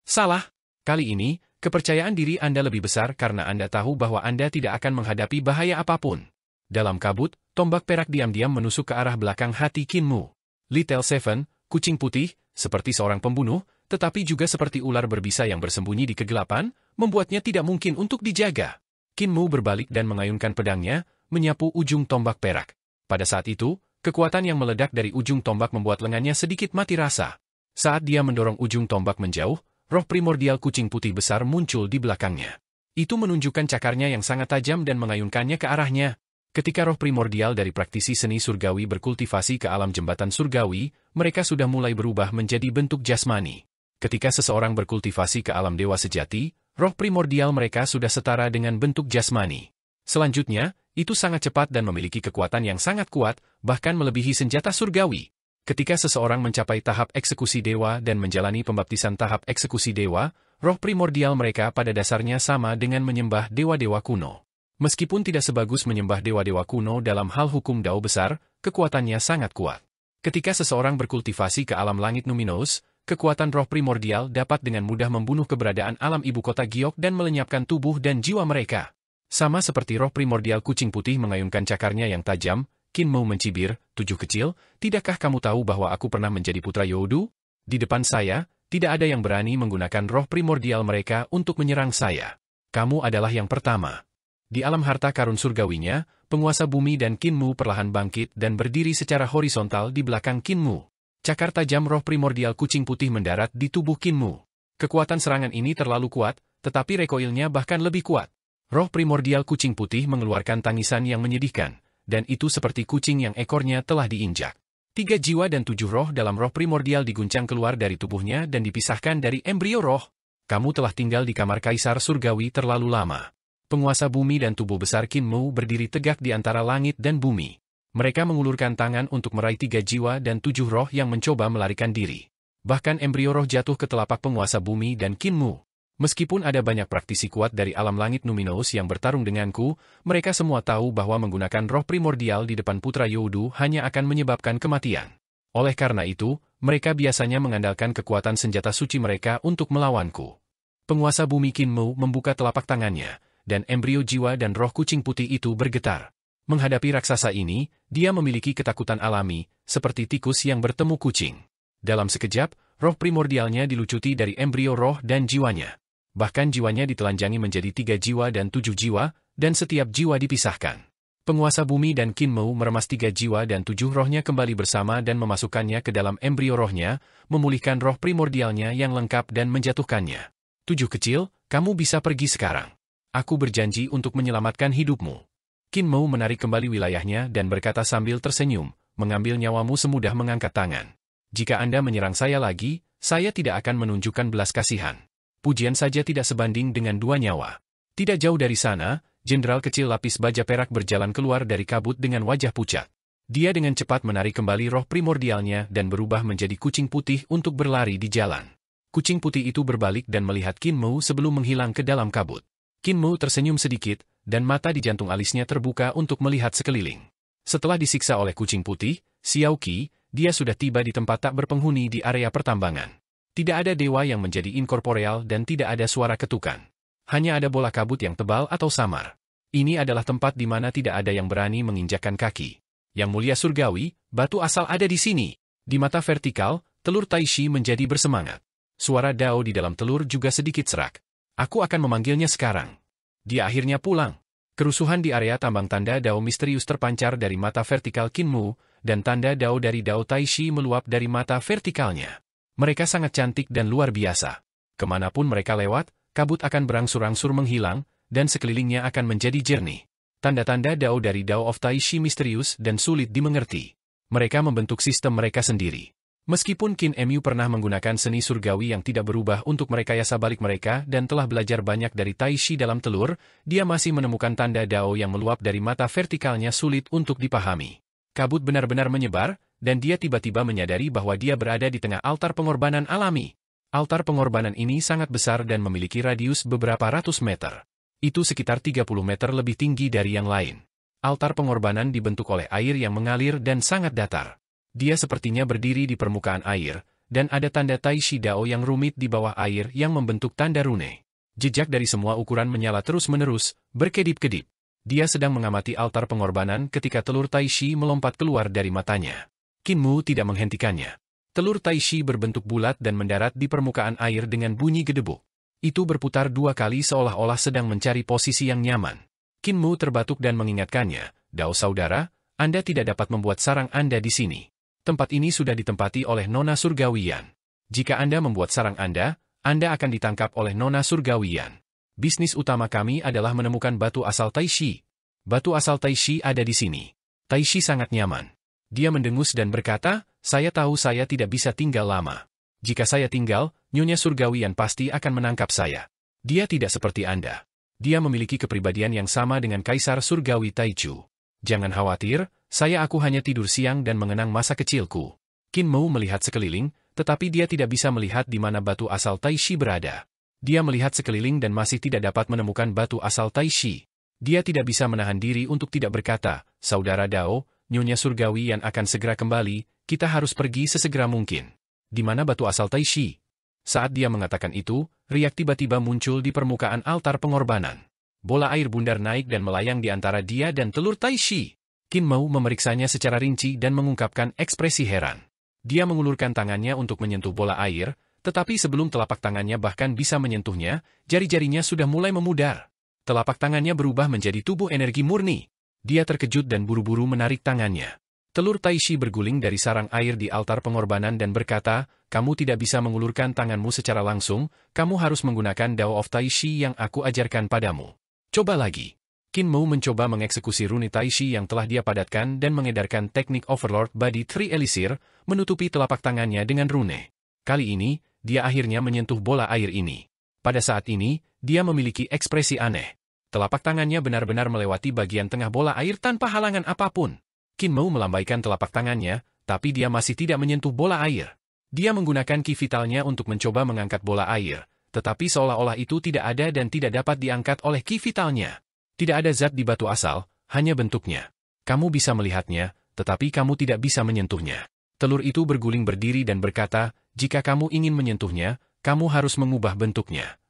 Salah. Kali ini, kepercayaan diri Anda lebih besar karena Anda tahu bahwa Anda tidak akan menghadapi bahaya apapun. Dalam kabut, tombak perak diam-diam menusuk ke arah belakang hati Qin Mu. Little Seven, kucing putih, seperti seorang pembunuh, tetapi juga seperti ular berbisa yang bersembunyi di kegelapan, membuatnya tidak mungkin untuk dijaga. Qin Mu berbalik dan mengayunkan pedangnya, menyapu ujung tombak perak. Pada saat itu, kekuatan yang meledak dari ujung tombak membuat lengannya sedikit mati rasa. Saat dia mendorong ujung tombak menjauh, roh primordial kucing putih besar muncul di belakangnya. Itu menunjukkan cakarnya yang sangat tajam dan mengayunkannya ke arahnya. Ketika roh primordial dari praktisi seni surgawi berkultivasi ke alam jembatan surgawi, mereka sudah mulai berubah menjadi bentuk jasmani. Ketika seseorang berkultivasi ke alam dewa sejati, roh primordial mereka sudah setara dengan bentuk jasmani. Selanjutnya, itu sangat cepat dan memiliki kekuatan yang sangat kuat, bahkan melebihi senjata surgawi. Ketika seseorang mencapai tahap eksekusi dewa dan menjalani pembaptisan tahap eksekusi dewa, roh primordial mereka pada dasarnya sama dengan menyembah dewa-dewa kuno. Meskipun tidak sebagus menyembah dewa-dewa kuno dalam hal hukum Dao besar, kekuatannya sangat kuat. Ketika seseorang berkultivasi ke alam langit numinous, kekuatan roh primordial dapat dengan mudah membunuh keberadaan alam ibu kota Giok dan melenyapkan tubuh dan jiwa mereka. Sama seperti roh primordial kucing putih mengayunkan cakarnya yang tajam, Qin Mu mencibir, "Tujuh kecil, tidakkah kamu tahu bahwa aku pernah menjadi putra Youdu? Di depan saya, tidak ada yang berani menggunakan roh primordial mereka untuk menyerang saya. Kamu adalah yang pertama." Di alam harta karun surgawinya, penguasa bumi dan Qin Mu perlahan bangkit dan berdiri secara horizontal di belakang Qin Mu. Cakar tajam roh primordial kucing putih mendarat di tubuh Qin Mu. Kekuatan serangan ini terlalu kuat, tetapi recoilnya bahkan lebih kuat. Roh primordial kucing putih mengeluarkan tangisan yang menyedihkan, dan itu seperti kucing yang ekornya telah diinjak. 3 jiwa dan 7 roh dalam roh primordial diguncang keluar dari tubuhnya dan dipisahkan dari embrio roh. Kamu telah tinggal di kamar kaisar surgawi terlalu lama. Penguasa bumi dan tubuh besar Qin Mu berdiri tegak di antara langit dan bumi. Mereka mengulurkan tangan untuk meraih 3 jiwa dan 7 roh yang mencoba melarikan diri. Bahkan embrio roh jatuh ke telapak penguasa bumi dan Qin Mu. Meskipun ada banyak praktisi kuat dari alam langit numinous yang bertarung denganku, mereka semua tahu bahwa menggunakan roh primordial di depan putra Youdu hanya akan menyebabkan kematian. Oleh karena itu, mereka biasanya mengandalkan kekuatan senjata suci mereka untuk melawanku. Penguasa bumi Qin Mu membuka telapak tangannya, dan embrio jiwa dan roh kucing putih itu bergetar. Menghadapi raksasa ini, dia memiliki ketakutan alami, seperti tikus yang bertemu kucing. Dalam sekejap, roh primordialnya dilucuti dari embrio roh dan jiwanya. Bahkan jiwanya ditelanjangi menjadi 3 jiwa dan 7 jiwa, dan setiap jiwa dipisahkan. Penguasa bumi dan Qin Mou meremas 3 jiwa dan 7 rohnya kembali bersama dan memasukkannya ke dalam embrio rohnya, memulihkan roh primordialnya yang lengkap dan menjatuhkannya. 7 kecil, kamu bisa pergi sekarang. Aku berjanji untuk menyelamatkan hidupmu. Qin Mou menarik kembali wilayahnya dan berkata sambil tersenyum, mengambil nyawamu semudah mengangkat tangan. Jika Anda menyerang saya lagi, saya tidak akan menunjukkan belas kasihan. Pujian saja tidak sebanding dengan 2 nyawa. Tidak jauh dari sana, Jenderal kecil lapis baja perak berjalan keluar dari kabut dengan wajah pucat. Dia dengan cepat menarik kembali roh primordialnya dan berubah menjadi kucing putih untuk berlari di jalan. Kucing putih itu berbalik dan melihat Qin Mou sebelum menghilang ke dalam kabut. Qin Mou tersenyum sedikit, dan mata di jantung alisnya terbuka untuk melihat sekeliling. Setelah disiksa oleh kucing putih, Xiao Qi, dia sudah tiba di tempat tak berpenghuni di area pertambangan. Tidak ada dewa yang menjadi inkorporeal dan tidak ada suara ketukan. Hanya ada bola kabut yang tebal atau samar. Ini adalah tempat di mana tidak ada yang berani menginjakkan kaki. Yang mulia surgawi, batu asal ada di sini. Di mata vertikal, telur Taishi menjadi bersemangat. Suara Dao di dalam telur juga sedikit serak. Aku akan memanggilnya sekarang. Dia akhirnya pulang. Kerusuhan di area tambang tanda Dao misterius terpancar dari mata vertikal Qin Mou, dan tanda Dao dari Dao Taishi meluap dari mata vertikalnya. Mereka sangat cantik dan luar biasa. Kemanapun mereka lewat, kabut akan berangsur-angsur menghilang, dan sekelilingnya akan menjadi jernih. Tanda-tanda Dao dari Dao of Taishi misterius dan sulit dimengerti. Mereka membentuk sistem mereka sendiri. Meskipun Qin Mu pernah menggunakan seni surgawi yang tidak berubah untuk merekayasa balik mereka dan telah belajar banyak dari Taishi dalam telur, dia masih menemukan tanda Dao yang meluap dari mata vertikalnya sulit untuk dipahami. Kabut benar-benar menyebar, dan dia tiba-tiba menyadari bahwa dia berada di tengah altar pengorbanan alami. Altar pengorbanan ini sangat besar dan memiliki radius beberapa ratus meter. Itu sekitar 30 meter lebih tinggi dari yang lain. Altar pengorbanan dibentuk oleh air yang mengalir dan sangat datar. Dia sepertinya berdiri di permukaan air, dan ada tanda Taishi Dao yang rumit di bawah air yang membentuk tanda rune. Jejak dari semua ukuran menyala terus-menerus, berkedip-kedip. Dia sedang mengamati altar pengorbanan ketika telur Taishi melompat keluar dari matanya. Qin Mou tidak menghentikannya. Telur Taishi berbentuk bulat dan mendarat di permukaan air dengan bunyi gedebuk. Itu berputar 2 kali seolah-olah sedang mencari posisi yang nyaman. Qin Mou terbatuk dan mengingatkannya, Dao saudara, Anda tidak dapat membuat sarang Anda di sini. Tempat ini sudah ditempati oleh Nona Surgawian. Jika Anda membuat sarang Anda akan ditangkap oleh Nona Surgawian. Bisnis utama kami adalah menemukan batu asal Taishi. Batu asal Taishi ada di sini. Taishi sangat nyaman. Dia mendengus dan berkata, saya tahu saya tidak bisa tinggal lama. Jika saya tinggal, Nyonya Surgawian pasti akan menangkap saya. Dia tidak seperti Anda. Dia memiliki kepribadian yang sama dengan Kaisar Surgawi Taichu. Jangan khawatir, aku hanya tidur siang dan mengenang masa kecilku. Qin Mou melihat sekeliling, tetapi dia tidak bisa melihat di mana batu asal Taishi berada. Dia melihat sekeliling dan masih tidak dapat menemukan batu asal Taishi. Dia tidak bisa menahan diri untuk tidak berkata, Saudara Dao, Nyonya Surgawi yang akan segera kembali, kita harus pergi sesegera mungkin. Di mana batu asal Taishi? Saat dia mengatakan itu, riak tiba-tiba muncul di permukaan altar pengorbanan. Bola air bundar naik dan melayang di antara dia dan telur Taishi. Qin Mou memeriksanya secara rinci dan mengungkapkan ekspresi heran. Dia mengulurkan tangannya untuk menyentuh bola air, tetapi sebelum telapak tangannya bahkan bisa menyentuhnya, jari-jarinya sudah mulai memudar. Telapak tangannya berubah menjadi tubuh energi murni. Dia terkejut dan buru-buru menarik tangannya. Telur Taishi berguling dari sarang air di altar pengorbanan dan berkata, kamu tidak bisa mengulurkan tanganmu secara langsung, kamu harus menggunakan Dao of Taishi yang aku ajarkan padamu. Coba lagi. Qin Mou mencoba mengeksekusi rune Taishi yang telah dia padatkan dan mengedarkan teknik Overlord Body Tree Elixir, menutupi telapak tangannya dengan rune. Kali ini, dia akhirnya menyentuh bola air ini. Pada saat ini, dia memiliki ekspresi aneh. Telapak tangannya benar-benar melewati bagian tengah bola air tanpa halangan apapun. Qin Mou melambaikan telapak tangannya, tapi dia masih tidak menyentuh bola air. Dia menggunakan ki vitalnya untuk mencoba mengangkat bola air. Tetapi seolah-olah itu tidak ada dan tidak dapat diangkat oleh ki vitalnya. Tidak ada zat di batu asal, hanya bentuknya. Kamu bisa melihatnya, tetapi kamu tidak bisa menyentuhnya. Telur itu berguling berdiri dan berkata, jika kamu ingin menyentuhnya, kamu harus mengubah bentuknya.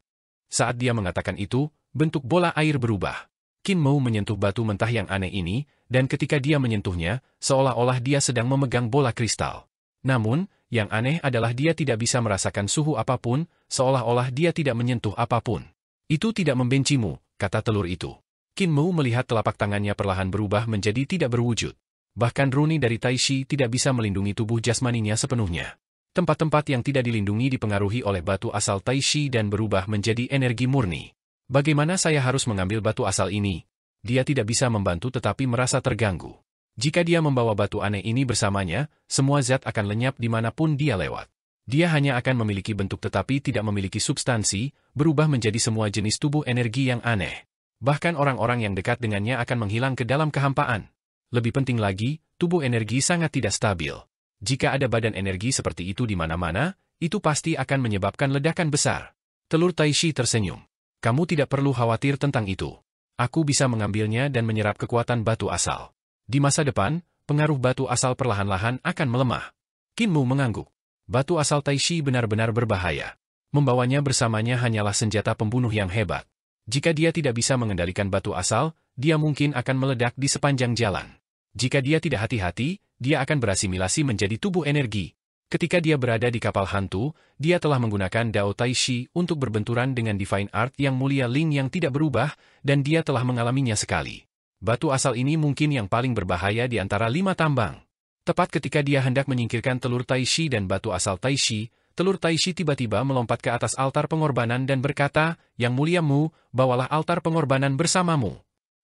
Saat dia mengatakan itu, bentuk bola air berubah. Qin Mou menyentuh batu mentah yang aneh ini, dan ketika dia menyentuhnya, seolah-olah dia sedang memegang bola kristal. Namun, yang aneh adalah dia tidak bisa merasakan suhu apapun, seolah-olah dia tidak menyentuh apapun. Itu tidak membencimu, kata telur itu. Qin Mu melihat telapak tangannya perlahan berubah menjadi tidak berwujud. Bahkan runi dari Tai Shi tidak bisa melindungi tubuh jasmaninya sepenuhnya. Tempat-tempat yang tidak dilindungi dipengaruhi oleh batu asal Tai Shi dan berubah menjadi energi murni. Bagaimana saya harus mengambil batu asal ini? Dia tidak bisa membantu tetapi merasa terganggu. Jika dia membawa batu aneh ini bersamanya, semua zat akan lenyap dimanapun dia lewat. Dia hanya akan memiliki bentuk tetapi tidak memiliki substansi, berubah menjadi semua jenis tubuh energi yang aneh. Bahkan orang-orang yang dekat dengannya akan menghilang ke dalam kehampaan. Lebih penting lagi, tubuh energi sangat tidak stabil. Jika ada badan energi seperti itu di mana-mana, itu pasti akan menyebabkan ledakan besar. Telur Tai Shi tersenyum. Kamu tidak perlu khawatir tentang itu. Aku bisa mengambilnya dan menyerap kekuatan batu asal. Di masa depan, pengaruh batu asal perlahan-lahan akan melemah. Qin Mu mengangguk. Batu asal Tai Shi benar-benar berbahaya. Membawanya bersamanya hanyalah senjata pembunuh yang hebat. Jika dia tidak bisa mengendalikan batu asal, dia mungkin akan meledak di sepanjang jalan. Jika dia tidak hati-hati, dia akan berasimilasi menjadi tubuh energi. Ketika dia berada di kapal hantu, dia telah menggunakan Dao Tai Shi untuk berbenturan dengan Divine Art yang mulia Ling yang tidak berubah, dan dia telah mengalaminya sekali. Batu asal ini mungkin yang paling berbahaya di antara 5 tambang. Tepat ketika dia hendak menyingkirkan telur Tai Shi dan batu asal Tai Shi, telur Tai Shi tiba-tiba melompat ke atas altar pengorbanan dan berkata, "Yang mulia Mu, bawalah altar pengorbanan bersamamu."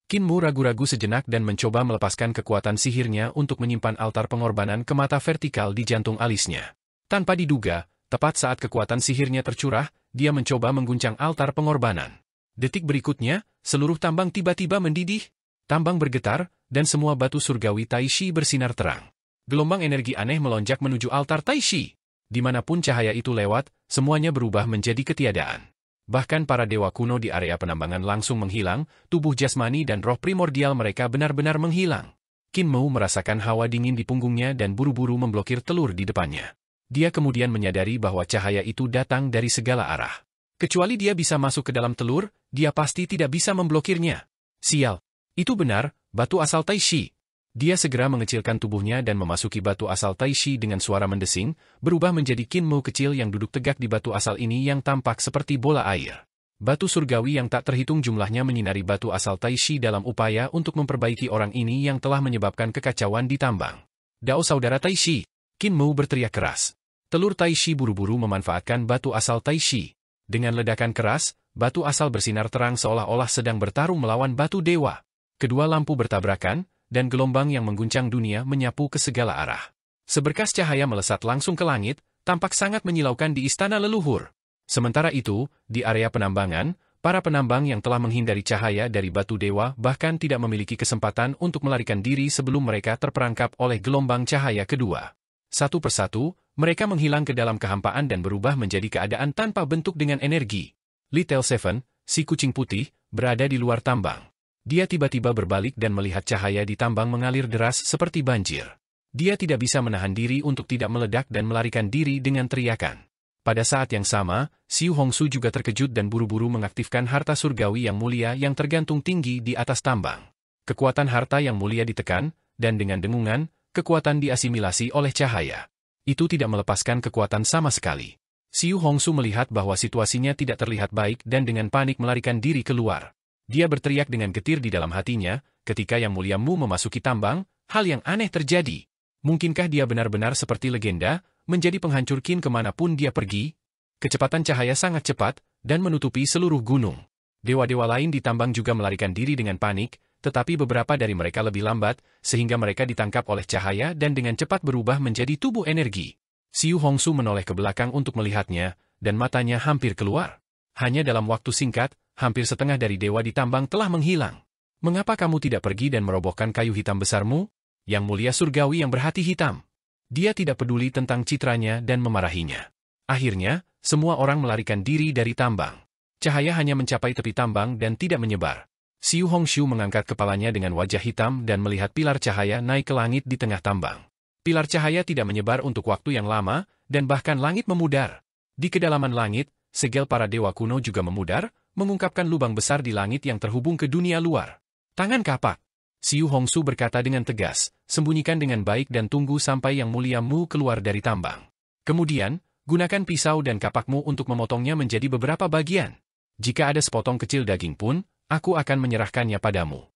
Qin Mu ragu-ragu sejenak dan mencoba melepaskan kekuatan sihirnya untuk menyimpan altar pengorbanan ke mata vertikal di jantung alisnya. Tanpa diduga, tepat saat kekuatan sihirnya tercurah, dia mencoba mengguncang altar pengorbanan. Detik berikutnya, seluruh tambang tiba-tiba mendidih. Tambang bergetar, dan semua batu surgawi Tai Shi bersinar terang. Gelombang energi aneh melonjak menuju altar Tai Shi. Dimanapun cahaya itu lewat, semuanya berubah menjadi ketiadaan. Bahkan para dewa kuno di area penambangan langsung menghilang, tubuh jasmani dan roh primordial mereka benar-benar menghilang. Qin Mu merasakan hawa dingin di punggungnya dan buru-buru memblokir telur di depannya. Dia kemudian menyadari bahwa cahaya itu datang dari segala arah. Kecuali dia bisa masuk ke dalam telur, dia pasti tidak bisa memblokirnya. Sial! Itu benar, batu asal Tai Shi. Dia segera mengecilkan tubuhnya dan memasuki batu asal Tai Shi dengan suara mendesing, berubah menjadi Qin Mu kecil yang duduk tegak di batu asal ini yang tampak seperti bola air. Batu surgawi yang tak terhitung jumlahnya menyinari batu asal Tai Shi dalam upaya untuk memperbaiki orang ini yang telah menyebabkan kekacauan di tambang. Dao saudara Tai Shi! Qin Mu berteriak keras. Telur Tai Shi buru-buru memanfaatkan batu asal Tai Shi. Dengan ledakan keras, batu asal bersinar terang seolah-olah sedang bertarung melawan batu dewa. Kedua lampu bertabrakan, dan gelombang yang mengguncang dunia menyapu ke segala arah. Seberkas cahaya melesat langsung ke langit, tampak sangat menyilaukan di istana leluhur. Sementara itu, di area penambangan, para penambang yang telah menghindari cahaya dari batu dewa bahkan tidak memiliki kesempatan untuk melarikan diri sebelum mereka terperangkap oleh gelombang cahaya kedua. Satu persatu, mereka menghilang ke dalam kehampaan dan berubah menjadi keadaan tanpa bentuk dengan energi. Little Seven, si kucing putih, berada di luar tambang. Dia tiba-tiba berbalik dan melihat cahaya di tambang mengalir deras seperti banjir. Dia tidak bisa menahan diri untuk tidak meledak dan melarikan diri dengan teriakan. Pada saat yang sama, Xiu Hongsu juga terkejut dan buru-buru mengaktifkan harta surgawi yang mulia yang tergantung tinggi di atas tambang. Kekuatan harta yang mulia ditekan, dan dengan dengungan, kekuatan diasimilasi oleh cahaya. Itu tidak melepaskan kekuatan sama sekali. Xiu Hongsu melihat bahwa situasinya tidak terlihat baik dan dengan panik melarikan diri keluar. Dia berteriak dengan getir di dalam hatinya, ketika Yang Mulia Mu memasuki tambang, hal yang aneh terjadi. Mungkinkah dia benar-benar seperti legenda, menjadi penghancur Qin kemanapun dia pergi? Kecepatan cahaya sangat cepat, dan menutupi seluruh gunung. Dewa-dewa lain di tambang juga melarikan diri dengan panik, tetapi beberapa dari mereka lebih lambat, sehingga mereka ditangkap oleh cahaya dan dengan cepat berubah menjadi tubuh energi. Xiu Hongsu menoleh ke belakang untuk melihatnya, dan matanya hampir keluar. Hanya dalam waktu singkat, hampir setengah dari dewa di tambang telah menghilang. Mengapa kamu tidak pergi dan merobohkan kayu hitam besarmu? Yang Mulia Surgawi yang berhati hitam. Dia tidak peduli tentang citranya dan memarahinya. Akhirnya, semua orang melarikan diri dari tambang. Cahaya hanya mencapai tepi tambang dan tidak menyebar. Xiu Hongsu mengangkat kepalanya dengan wajah hitam dan melihat pilar cahaya naik ke langit di tengah tambang. Pilar cahaya tidak menyebar untuk waktu yang lama, dan bahkan langit memudar. Di kedalaman langit, segel para dewa kuno juga memudar, mengungkapkan lubang besar di langit yang terhubung ke dunia luar. Tangan kapak. Xiu Hongsu berkata dengan tegas, sembunyikan dengan baik dan tunggu sampai Yang Mulia Mu keluar dari tambang. Kemudian, gunakan pisau dan kapakmu untuk memotongnya menjadi beberapa bagian. Jika ada sepotong kecil daging pun, aku akan menyerahkannya padamu.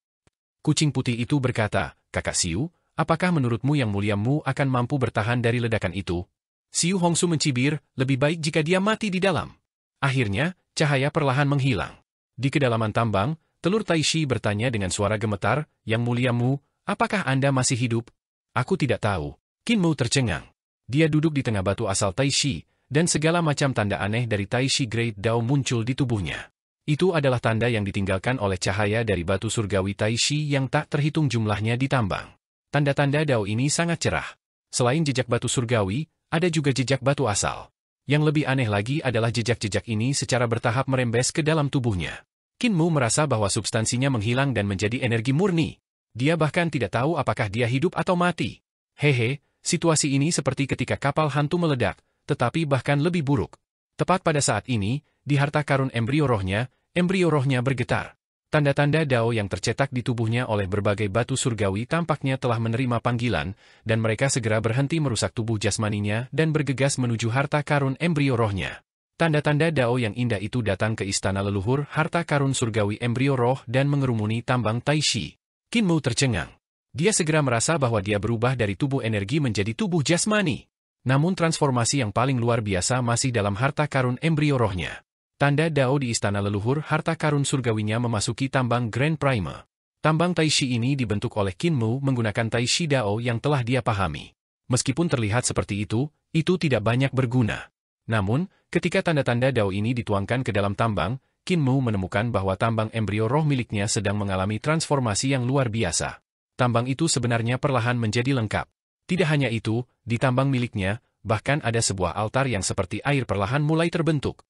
Kucing putih itu berkata, Kakak Siu, apakah menurutmu yang muliamu akan mampu bertahan dari ledakan itu? Siu Hongsu mencibir, lebih baik jika dia mati di dalam. Akhirnya, cahaya perlahan menghilang. Di kedalaman tambang, telur Taishi bertanya dengan suara gemetar, Yang muliamu, apakah Anda masih hidup? Aku tidak tahu. Qin Mu tercengang. Dia duduk di tengah batu asal Taishi, dan segala macam tanda aneh dari Taishi Great Dao muncul di tubuhnya. Itu adalah tanda yang ditinggalkan oleh cahaya dari batu surgawi Taishi yang tak terhitung jumlahnya di tambang. Tanda-tanda Dao ini sangat cerah. Selain jejak batu surgawi, ada juga jejak batu asal. Yang lebih aneh lagi adalah jejak-jejak ini secara bertahap merembes ke dalam tubuhnya. Qin Mu merasa bahwa substansinya menghilang dan menjadi energi murni. Dia bahkan tidak tahu apakah dia hidup atau mati. Hehe, situasi ini seperti ketika kapal hantu meledak, tetapi bahkan lebih buruk. Tepat pada saat ini, di harta karun embrio rohnya bergetar. Tanda-tanda Dao yang tercetak di tubuhnya oleh berbagai batu surgawi tampaknya telah menerima panggilan, dan mereka segera berhenti merusak tubuh jasmaninya dan bergegas menuju harta karun embrio rohnya. Tanda-tanda Dao yang indah itu datang ke istana leluhur harta karun surgawi embrio roh dan mengerumuni tambang Taishi. Qin Mu tercengang. Dia segera merasa bahwa dia berubah dari tubuh energi menjadi tubuh jasmani. Namun transformasi yang paling luar biasa masih dalam harta karun embrio rohnya. Tanda Dao di istana leluhur harta karun surgawinya memasuki tambang Grand Prime. Tambang Taishi ini dibentuk oleh Qin Mu menggunakan Taishi Dao yang telah dia pahami. Meskipun terlihat seperti itu tidak banyak berguna. Namun, ketika tanda-tanda Dao ini dituangkan ke dalam tambang, Qin Mu menemukan bahwa tambang embrio roh miliknya sedang mengalami transformasi yang luar biasa. Tambang itu sebenarnya perlahan menjadi lengkap. Tidak hanya itu, di tambang miliknya, bahkan ada sebuah altar yang seperti air perlahan mulai terbentuk.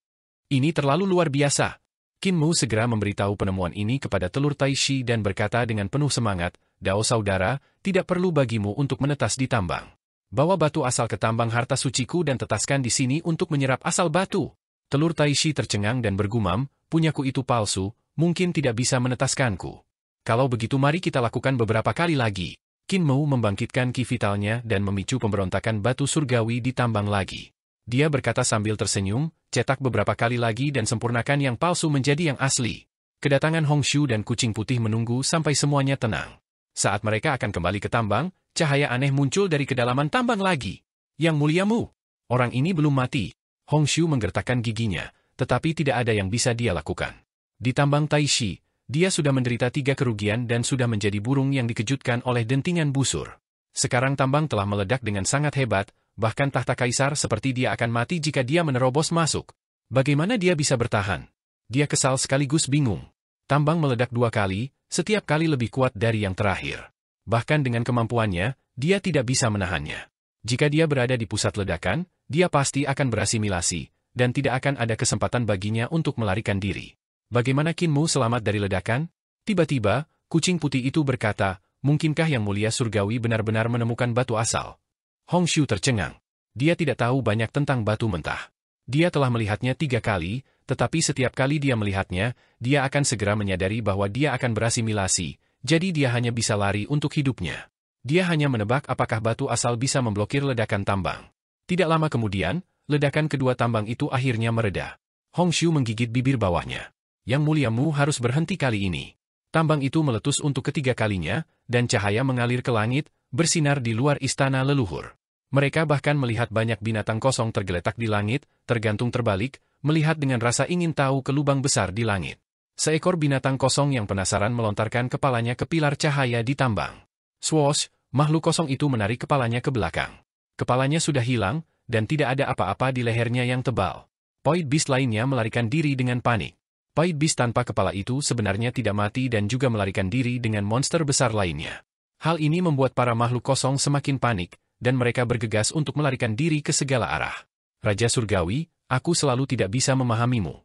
Ini terlalu luar biasa. Qin Mu segera memberitahu penemuan ini kepada telur Taishi dan berkata dengan penuh semangat, Dao saudara, tidak perlu bagimu untuk menetas di tambang. Bawa batu asal ke tambang harta suciku dan tetaskan di sini untuk menyerap asal batu. Telur Taishi tercengang dan bergumam, punyaku itu palsu, mungkin tidak bisa menetaskanku. Kalau begitu mari kita lakukan beberapa kali lagi. Qin Mu membangkitkan ki vitalnya dan memicu pemberontakan batu surgawi di tambang lagi. Dia berkata sambil tersenyum, cetak beberapa kali lagi dan sempurnakan yang palsu menjadi yang asli. Kedatangan Hongshu dan kucing putih menunggu sampai semuanya tenang. Saat mereka akan kembali ke tambang, cahaya aneh muncul dari kedalaman tambang lagi. Yang muliamu, orang ini belum mati. Hongshu menggertakkan giginya, tetapi tidak ada yang bisa dia lakukan. Di tambang Taishi, dia sudah menderita 3 kerugian dan sudah menjadi burung yang dikejutkan oleh dentingan busur. Sekarang tambang telah meledak dengan sangat hebat, bahkan tahta kaisar seperti dia akan mati jika dia menerobos masuk. Bagaimana dia bisa bertahan? Dia kesal sekaligus bingung. Tambang meledak 2 kali, setiap kali lebih kuat dari yang terakhir. Bahkan dengan kemampuannya, dia tidak bisa menahannya. Jika dia berada di pusat ledakan, dia pasti akan berasimilasi, dan tidak akan ada kesempatan baginya untuk melarikan diri. Bagaimana Qin Mu selamat dari ledakan? Tiba-tiba, kucing putih itu berkata, mungkinkah yang mulia surgawi benar-benar menemukan batu asal? Hongshu tercengang. Dia tidak tahu banyak tentang batu mentah. Dia telah melihatnya 3 kali, tetapi setiap kali dia melihatnya, dia akan segera menyadari bahwa dia akan berasimilasi, jadi dia hanya bisa lari untuk hidupnya. Dia hanya menebak apakah batu asal bisa memblokir ledakan tambang. Tidak lama kemudian, ledakan kedua tambang itu akhirnya mereda. Hongshu menggigit bibir bawahnya. Yang muliamu harus berhenti kali ini. Tambang itu meletus untuk ketiga kalinya, dan cahaya mengalir ke langit, bersinar di luar istana leluhur. Mereka bahkan melihat banyak binatang kosong tergeletak di langit, tergantung terbalik, melihat dengan rasa ingin tahu ke lubang besar di langit. Seekor binatang kosong yang penasaran melontarkan kepalanya ke pilar cahaya di tambang. Swoosh, makhluk kosong itu menarik kepalanya ke belakang. Kepalanya sudah hilang, dan tidak ada apa-apa di lehernya yang tebal. Point Beast lainnya melarikan diri dengan panik. Point Beast tanpa kepala itu sebenarnya tidak mati dan juga melarikan diri dengan monster besar lainnya. Hal ini membuat para makhluk kosong semakin panik, dan mereka bergegas untuk melarikan diri ke segala arah. Raja Surgawi, aku selalu tidak bisa memahamimu.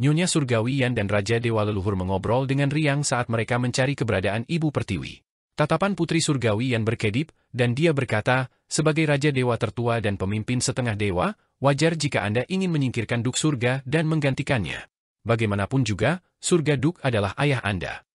Nyonya Surgawi Yan dan Raja Dewa Leluhur mengobrol dengan riang saat mereka mencari keberadaan Ibu Pertiwi. Tatapan Putri Surgawi Yan berkedip, dan dia berkata, sebagai Raja Dewa tertua dan pemimpin setengah dewa, wajar jika Anda ingin menyingkirkan Duk Surga dan menggantikannya. Bagaimanapun juga, Surga Duk adalah ayah Anda.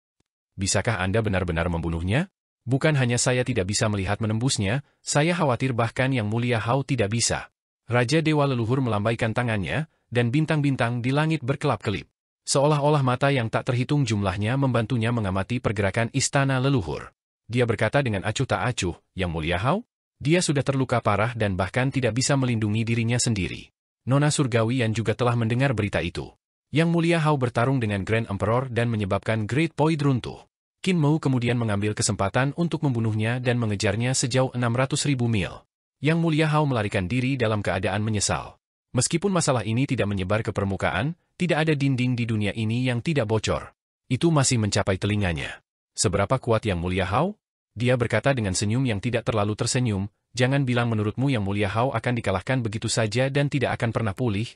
Bisakah Anda benar-benar membunuhnya? Bukan hanya saya tidak bisa melihat menembusnya, saya khawatir bahkan Yang Mulia Hao tidak bisa. Raja Dewa Leluhur melambaikan tangannya, dan bintang-bintang di langit berkelap-kelip. Seolah-olah mata yang tak terhitung jumlahnya membantunya mengamati pergerakan istana leluhur. Dia berkata dengan acuh tak acuh, "Yang Mulia Hao?" Dia sudah terluka parah dan bahkan tidak bisa melindungi dirinya sendiri. Nona Surgawi yang juga telah mendengar berita itu. Yang Mulia Hao bertarung dengan Grand Emperor dan menyebabkan Great Void runtuh. Qin Mou kemudian mengambil kesempatan untuk membunuhnya dan mengejarnya sejauh 600.000 mil. Yang Mulia Hao melarikan diri dalam keadaan menyesal. Meskipun masalah ini tidak menyebar ke permukaan, tidak ada dinding di dunia ini yang tidak bocor. Itu masih mencapai telinganya. Seberapa kuat Yang Mulia Hao? Dia berkata dengan senyum yang tidak terlalu tersenyum, "Jangan bilang menurutmu Yang Mulia Hao akan dikalahkan begitu saja dan tidak akan pernah pulih."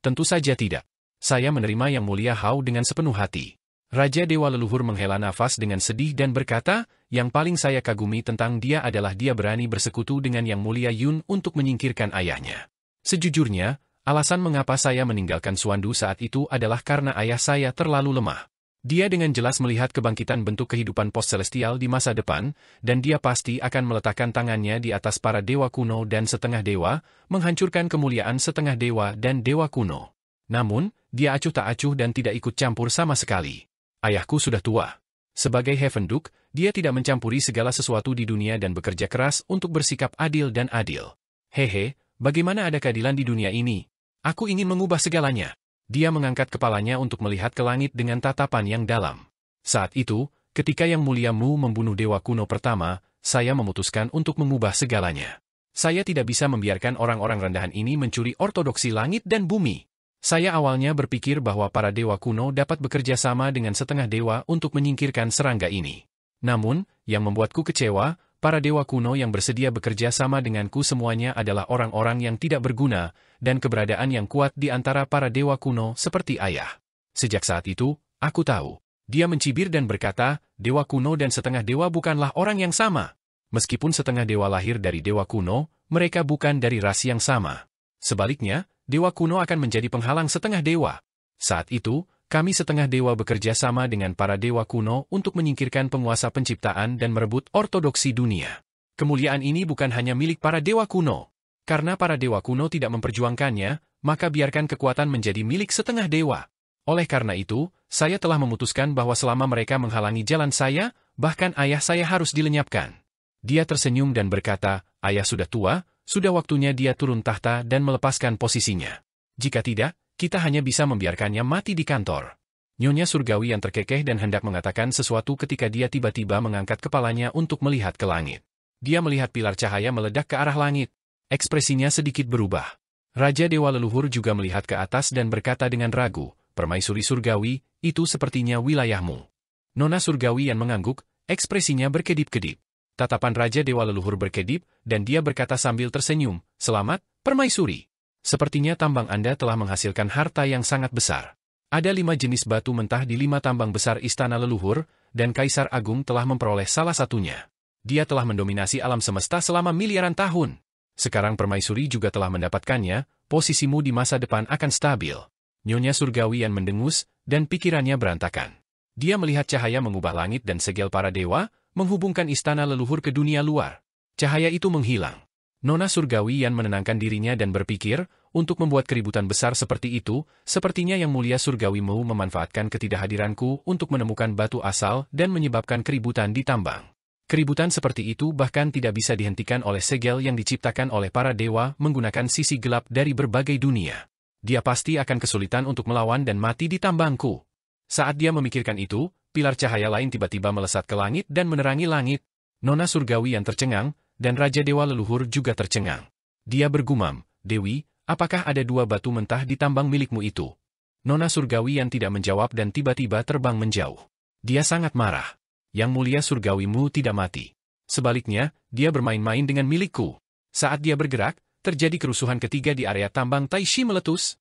Tentu saja tidak. Saya menerima Yang Mulia Hao dengan sepenuh hati. Raja Dewa Leluhur menghela nafas dengan sedih dan berkata, "Yang paling saya kagumi tentang dia adalah dia berani bersekutu dengan Yang Mulia Yun untuk menyingkirkan ayahnya. Sejujurnya, alasan mengapa saya meninggalkan Suandu saat itu adalah karena ayah saya terlalu lemah. Dia dengan jelas melihat kebangkitan bentuk kehidupan post-celestial di masa depan, dan dia pasti akan meletakkan tangannya di atas para dewa kuno dan setengah dewa, menghancurkan kemuliaan setengah dewa dan dewa kuno. Namun, dia acuh tak acuh dan tidak ikut campur sama sekali. Ayahku sudah tua. Sebagai Heaven Duke, dia tidak mencampuri segala sesuatu di dunia dan bekerja keras untuk bersikap adil dan adil. Hehe, bagaimana ada keadilan di dunia ini? Aku ingin mengubah segalanya." Dia mengangkat kepalanya untuk melihat ke langit dengan tatapan yang dalam. Saat itu, ketika Yang Mulia Mu membunuh Dewa Kuno pertama, saya memutuskan untuk mengubah segalanya. Saya tidak bisa membiarkan orang-orang rendahan ini mencuri ortodoksi langit dan bumi. Saya awalnya berpikir bahwa para dewa kuno dapat bekerja sama dengan setengah dewa untuk menyingkirkan serangga ini. Namun, yang membuatku kecewa, para dewa kuno yang bersedia bekerja sama denganku semuanya adalah orang-orang yang tidak berguna, dan keberadaan yang kuat di antara para dewa kuno seperti ayah. Sejak saat itu, aku tahu. Dia mencibir dan berkata, dewa kuno dan setengah dewa bukanlah orang yang sama. Meskipun setengah dewa lahir dari dewa kuno, mereka bukan dari ras yang sama. Sebaliknya, dewa kuno akan menjadi penghalang setengah dewa. Saat itu, kami setengah dewa bekerja sama dengan para dewa kuno untuk menyingkirkan penguasa penciptaan dan merebut ortodoksi dunia. Kemuliaan ini bukan hanya milik para dewa kuno. Karena para dewa kuno tidak memperjuangkannya, maka biarkan kekuatan menjadi milik setengah dewa. Oleh karena itu, saya telah memutuskan bahwa selama mereka menghalangi jalan saya, bahkan ayah saya harus dilenyapkan. Dia tersenyum dan berkata, "Ayah sudah tua, sudah waktunya dia turun tahta dan melepaskan posisinya. Jika tidak, kita hanya bisa membiarkannya mati di kantor." Nyonya Surgawi yang terkekeh dan hendak mengatakan sesuatu ketika dia tiba-tiba mengangkat kepalanya untuk melihat ke langit. Dia melihat pilar cahaya meledak ke arah langit. Ekspresinya sedikit berubah. Raja Dewa Leluhur juga melihat ke atas dan berkata dengan ragu, "Permaisuri Surgawi, itu sepertinya wilayahmu." Nona Surgawi yang mengangguk, ekspresinya berkedip-kedip. Tatapan Raja Dewa Leluhur berkedip, dan dia berkata sambil tersenyum, "Selamat, Permaisuri. Sepertinya tambang Anda telah menghasilkan harta yang sangat besar. Ada 5 jenis batu mentah di 5 tambang besar Istana Leluhur, dan Kaisar Agung telah memperoleh salah satunya. Dia telah mendominasi alam semesta selama miliaran tahun. Sekarang Permaisuri juga telah mendapatkannya, posisimu di masa depan akan stabil." Nyonya Surgawi yang mendengus, dan pikirannya berantakan. Dia melihat cahaya mengubah langit dan segel para dewa, menghubungkan istana leluhur ke dunia luar. Cahaya itu menghilang. Nona Surgawi yang menenangkan dirinya dan berpikir, untuk membuat keributan besar seperti itu, sepertinya Yang Mulia Surgawi mau memanfaatkan ketidakhadiranku untuk menemukan batu asal dan menyebabkan keributan di tambang. Keributan seperti itu bahkan tidak bisa dihentikan oleh segel yang diciptakan oleh para dewa menggunakan sisi gelap dari berbagai dunia. Dia pasti akan kesulitan untuk melawan dan mati di tambangku. Saat dia memikirkan itu, pilar cahaya lain tiba-tiba melesat ke langit dan menerangi langit. Nona Surgawi yang tercengang, dan Raja Dewa Leluhur juga tercengang. Dia bergumam, "Dewi, apakah ada 2 batu mentah di tambang milikmu itu?" Nona Surgawi yang tidak menjawab dan tiba-tiba terbang menjauh. Dia sangat marah. Yang Mulia Surgawimu tidak mati. Sebaliknya, dia bermain-main dengan milikku. Saat dia bergerak, terjadi kerusuhan ketiga di area tambang Taishi meletus.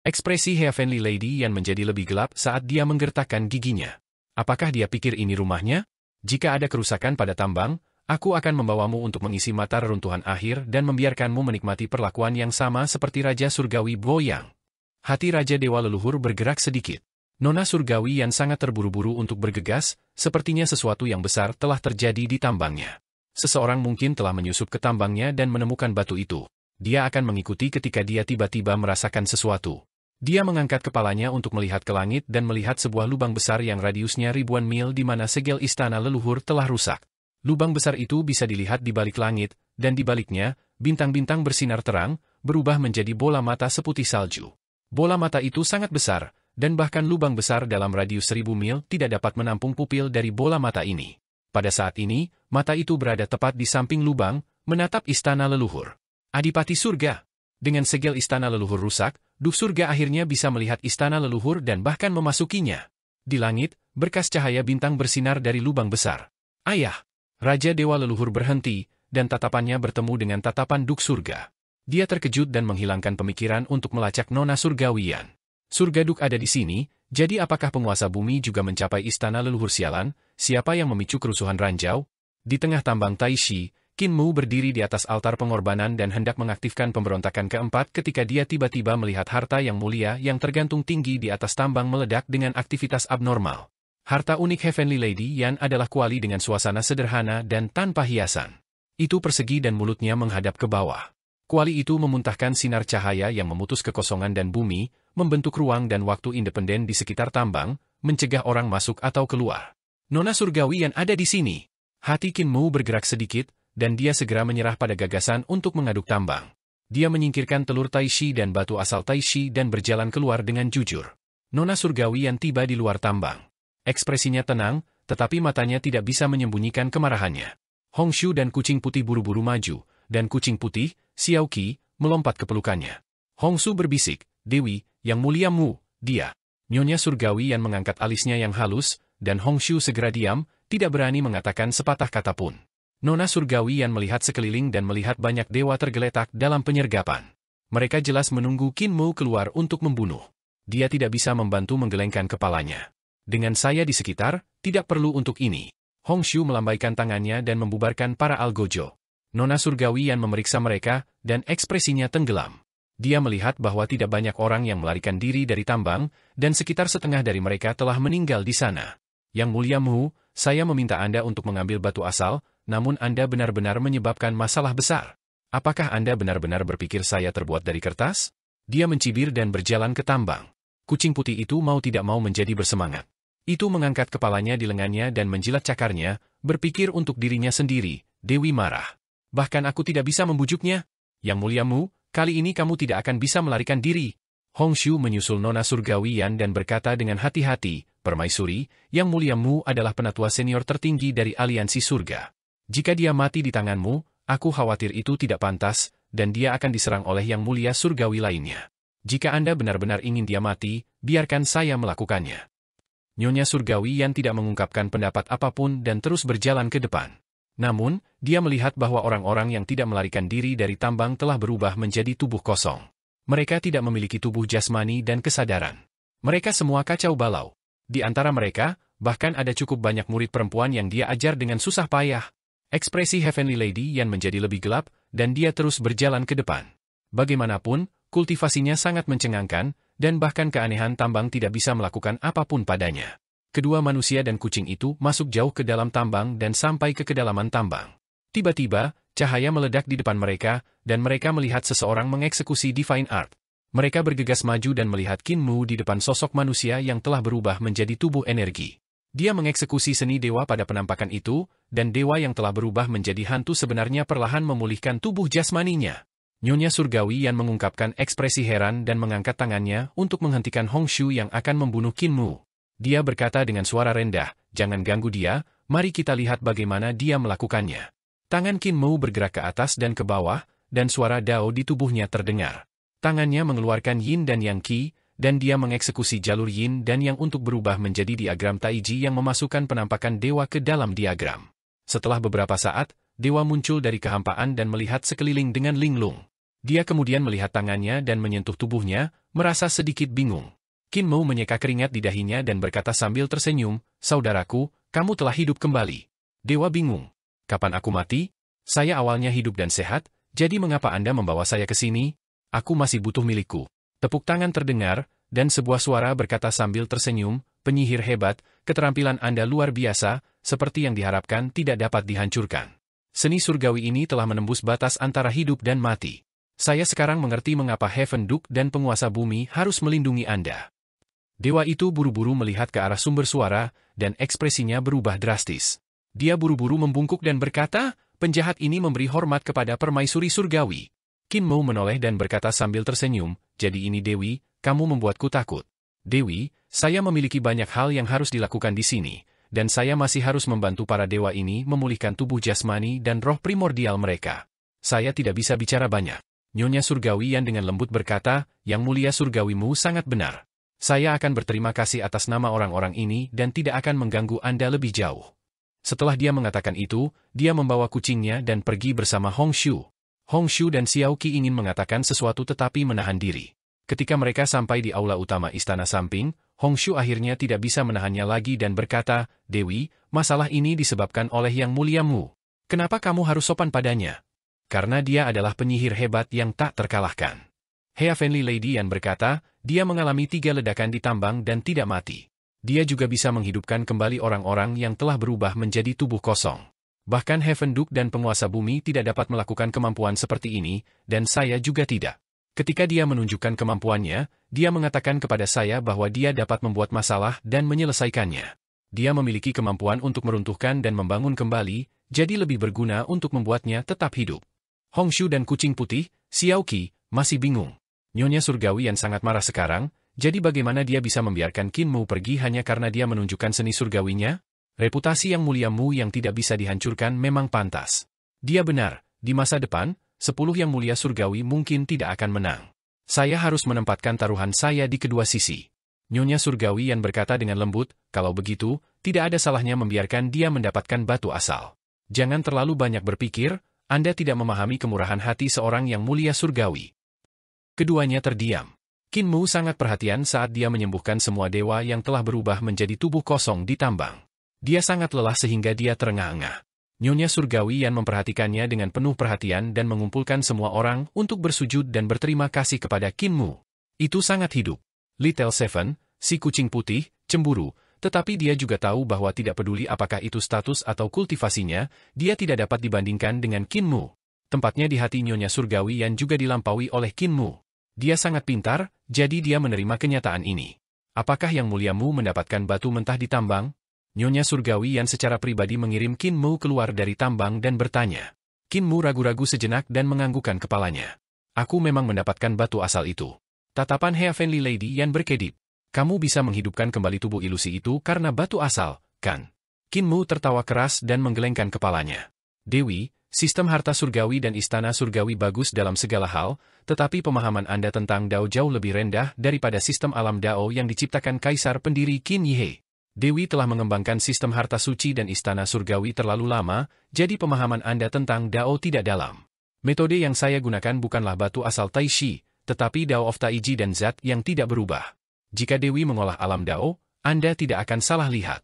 Ekspresi Heavenly Lady yang menjadi lebih gelap saat dia menggertakkan giginya. Apakah dia pikir ini rumahnya? Jika ada kerusakan pada tambang, aku akan membawamu untuk mengisi mata reruntuhan akhir dan membiarkanmu menikmati perlakuan yang sama seperti Raja Surgawi Boyang. Hati Raja Dewa Leluhur bergerak sedikit. Nona Surgawi yang sangat terburu-buru untuk bergegas, sepertinya sesuatu yang besar telah terjadi di tambangnya. Seseorang mungkin telah menyusup ke tambangnya dan menemukan batu itu. Dia akan mengikuti ketika dia tiba-tiba merasakan sesuatu. Dia mengangkat kepalanya untuk melihat ke langit dan melihat sebuah lubang besar yang radiusnya ribuan mil di mana segel istana leluhur telah rusak. Lubang besar itu bisa dilihat di balik langit, dan di baliknya, bintang-bintang bersinar terang, berubah menjadi bola mata seputih salju. Bola mata itu sangat besar, dan bahkan lubang besar dalam radius 1000 mil tidak dapat menampung pupil dari bola mata ini. Pada saat ini, mata itu berada tepat di samping lubang, menatap istana leluhur. Adipati Surga. Dengan segel istana leluhur rusak, Duh Surga akhirnya bisa melihat istana leluhur dan bahkan memasukinya. Di langit, berkas cahaya bintang bersinar dari lubang besar. Ayah! Raja Dewa Leluhur berhenti, dan tatapannya bertemu dengan tatapan Duh Surga. Dia terkejut dan menghilangkan pemikiran untuk melacak Nona Surgawian. Surga Duh ada di sini, jadi apakah penguasa bumi juga mencapai istana leluhur sialan? Siapa yang memicu kerusuhan ranjau? Di tengah tambang Taishi, Qin Mu berdiri di atas altar pengorbanan dan hendak mengaktifkan pemberontakan keempat ketika dia tiba-tiba melihat harta yang mulia yang tergantung tinggi di atas tambang meledak dengan aktivitas abnormal. Harta unik Heavenly Lady Yan adalah kuali dengan suasana sederhana dan tanpa hiasan. Itu persegi dan mulutnya menghadap ke bawah. Kuali itu memuntahkan sinar cahaya yang memutus kekosongan dan bumi, membentuk ruang dan waktu independen di sekitar tambang, mencegah orang masuk atau keluar. Nona Surgawian ada di sini. Hati Qin Mu bergerak sedikit, dan dia segera menyerah pada gagasan untuk mengaduk tambang. Dia menyingkirkan telur Taishi dan batu asal Taishi dan berjalan keluar dengan jujur. Nona Surgawian tiba di luar tambang. Ekspresinya tenang, tetapi matanya tidak bisa menyembunyikan kemarahannya. Hongshu dan kucing putih buru-buru maju, dan kucing putih, Xiao Qi, melompat ke pelukannya. Hongsu berbisik, Dewi, yang mulia Mu, dia. Nyonya Surgawian mengangkat alisnya yang halus, dan Hongshu segera diam, tidak berani mengatakan sepatah kata pun. Nona Surgawian melihat sekeliling dan melihat banyak dewa tergeletak dalam penyergapan. Mereka jelas menunggu Qin Mu keluar untuk membunuh. Dia tidak bisa membantu menggelengkan kepalanya. Dengan saya di sekitar, tidak perlu untuk ini. Hongshu melambaikan tangannya dan membubarkan para algojo. Nona Surgawian memeriksa mereka, dan ekspresinya tenggelam. Dia melihat bahwa tidak banyak orang yang melarikan diri dari tambang, dan sekitar setengah dari mereka telah meninggal di sana. Yang mulia Mu, saya meminta Anda untuk mengambil batu asal, namun Anda benar-benar menyebabkan masalah besar. Apakah Anda benar-benar berpikir saya terbuat dari kertas? Dia mencibir dan berjalan ke tambang. Kucing putih itu mau tidak mau menjadi bersemangat. Itu mengangkat kepalanya di lengannya dan menjilat cakarnya, berpikir untuk dirinya sendiri. Dewi marah. Bahkan aku tidak bisa membujuknya. Yang mulia Mu, kali ini kamu tidak akan bisa melarikan diri. Hongshu menyusul Nona Surgawian dan berkata dengan hati-hati, Permaisuri, Yang mulia Mu adalah penatua senior tertinggi dari Aliansi Surga. Jika dia mati di tanganmu, aku khawatir itu tidak pantas, dan dia akan diserang oleh Yang mulia Surgawi lainnya. Jika Anda benar-benar ingin dia mati, biarkan saya melakukannya. Nyonya Surgawian tidak mengungkapkan pendapat apapun dan terus berjalan ke depan. Namun, dia melihat bahwa orang-orang yang tidak melarikan diri dari tambang telah berubah menjadi tubuh kosong. Mereka tidak memiliki tubuh jasmani dan kesadaran. Mereka semua kacau balau. Di antara mereka, bahkan ada cukup banyak murid perempuan yang dia ajar dengan susah payah. Ekspresi Heavenly Lady Yan menjadi lebih gelap, dan dia terus berjalan ke depan. Bagaimanapun, kultivasinya sangat mencengangkan, dan bahkan keanehan tambang tidak bisa melakukan apapun padanya. Kedua manusia dan kucing itu masuk jauh ke dalam tambang dan sampai ke kedalaman tambang. Tiba-tiba, cahaya meledak di depan mereka, dan mereka melihat seseorang mengeksekusi Divine Art. Mereka bergegas maju dan melihat Qin Mu di depan sosok manusia yang telah berubah menjadi tubuh energi. Dia mengeksekusi seni dewa pada penampakan itu, dan dewa yang telah berubah menjadi hantu sebenarnya perlahan memulihkan tubuh jasmaninya. Nyonya Surgawian mengungkapkan ekspresi heran dan mengangkat tangannya untuk menghentikan Hongshu yang akan membunuh Qin Mu. Dia berkata dengan suara rendah, jangan ganggu dia, mari kita lihat bagaimana dia melakukannya. Tangan Qin Mu bergerak ke atas dan ke bawah, dan suara Dao di tubuhnya terdengar. Tangannya mengeluarkan Yin dan Yang Qi, dan dia mengeksekusi jalur Yin dan Yang untuk berubah menjadi diagram Taiji yang memasukkan penampakan dewa ke dalam diagram. Setelah beberapa saat, dewa muncul dari kehampaan dan melihat sekeliling dengan linglung. Dia kemudian melihat tangannya dan menyentuh tubuhnya, merasa sedikit bingung. Qin Mu menyeka keringat di dahinya dan berkata sambil tersenyum, saudaraku, kamu telah hidup kembali. Dewa bingung. Kapan aku mati? Saya awalnya hidup dan sehat, jadi mengapa Anda membawa saya ke sini? Aku masih butuh milikku. Tepuk tangan terdengar, dan sebuah suara berkata sambil tersenyum, penyihir hebat, keterampilan Anda luar biasa, seperti yang diharapkan tidak dapat dihancurkan. Seni surgawi ini telah menembus batas antara hidup dan mati. Saya sekarang mengerti mengapa Heaven Duke dan penguasa bumi harus melindungi Anda. Dewa itu buru-buru melihat ke arah sumber suara, dan ekspresinya berubah drastis. Dia buru-buru membungkuk dan berkata, penjahat ini memberi hormat kepada permaisuri surgawi. Qin Mo menoleh dan berkata sambil tersenyum, jadi ini Dewi, kamu membuatku takut. Dewi, saya memiliki banyak hal yang harus dilakukan di sini, dan saya masih harus membantu para dewa ini memulihkan tubuh jasmani dan roh primordial mereka. Saya tidak bisa bicara banyak. Nyonya Surgawi yang dengan lembut berkata, Yang Mulia Surgawimu sangat benar. Saya akan berterima kasih atas nama orang-orang ini dan tidak akan mengganggu Anda lebih jauh. Setelah dia mengatakan itu, dia membawa kucingnya dan pergi bersama Hong Shu. Hong Shu dan Xiao Qi ingin mengatakan sesuatu tetapi menahan diri. Ketika mereka sampai di aula utama istana samping, Hong Shu akhirnya tidak bisa menahannya lagi dan berkata, Dewi, masalah ini disebabkan oleh Yang Muliamu. Kenapa kamu harus sopan padanya? Karena dia adalah penyihir hebat yang tak terkalahkan. Heavenly Lady Yan berkata, dia mengalami 3 ledakan di tambang dan tidak mati. Dia juga bisa menghidupkan kembali orang-orang yang telah berubah menjadi tubuh kosong. Bahkan Heaven Duke dan penguasa bumi tidak dapat melakukan kemampuan seperti ini, dan saya juga tidak. Ketika dia menunjukkan kemampuannya, dia mengatakan kepada saya bahwa dia dapat membuat masalah dan menyelesaikannya. Dia memiliki kemampuan untuk meruntuhkan dan membangun kembali, jadi lebih berguna untuk membuatnya tetap hidup. Hong Shu dan kucing putih, Xiao Qi, masih bingung. Nyonya Surgawi yang sangat marah sekarang, jadi bagaimana dia bisa membiarkan Qin Mo pergi hanya karena dia menunjukkan seni surgawinya? Reputasi Yang Muliamu yang tidak bisa dihancurkan memang pantas. Dia benar, di masa depan, 10 Yang Mulia Surgawi mungkin tidak akan menang. Saya harus menempatkan taruhan saya di kedua sisi. Nyonya Surgawi yang berkata dengan lembut, kalau begitu, tidak ada salahnya membiarkan dia mendapatkan batu asal. Jangan terlalu banyak berpikir, Anda tidak memahami kemurahan hati seorang Yang Mulia Surgawi. Keduanya terdiam. Qin Mo sangat perhatian saat dia menyembuhkan semua dewa yang telah berubah menjadi tubuh kosong di tambang. Dia sangat lelah sehingga dia terengah-engah. Nyonya Surgawi yang memperhatikannya dengan penuh perhatian dan mengumpulkan semua orang untuk bersujud dan berterima kasih kepada Qin Mo. Itu sangat hidup. Little Seven, si kucing putih, cemburu, tetapi dia juga tahu bahwa tidak peduli apakah itu status atau kultivasinya, dia tidak dapat dibandingkan dengan Qin Mo. Tempatnya di hati Nyonya Surgawi yang juga dilampaui oleh Qin Mo. Dia sangat pintar, jadi dia menerima kenyataan ini. Apakah Yang Muliamu mendapatkan batu mentah di tambang? Nyonya Surgawi yang secara pribadi mengirim Qin Mo keluar dari tambang dan bertanya. Qin Mo ragu-ragu sejenak dan menganggukkan kepalanya. Aku memang mendapatkan batu asal itu. Tatapan Heavenly Lady yang berkedip. Kamu bisa menghidupkan kembali tubuh ilusi itu karena batu asal, kan? Qin Mo tertawa keras dan menggelengkan kepalanya. Dewi, sistem harta surgawi dan istana surgawi bagus dalam segala hal, tetapi pemahaman Anda tentang Dao jauh lebih rendah daripada sistem alam Dao yang diciptakan Kaisar pendiri Qin Yihe. Dewi telah mengembangkan sistem harta suci dan istana surgawi terlalu lama, jadi pemahaman Anda tentang Dao tidak dalam. Metode yang saya gunakan bukanlah batu asal Tai Shi, tetapi Dao of Taiji dan zat yang tidak berubah. Jika Dewi mengolah alam Dao, Anda tidak akan salah lihat.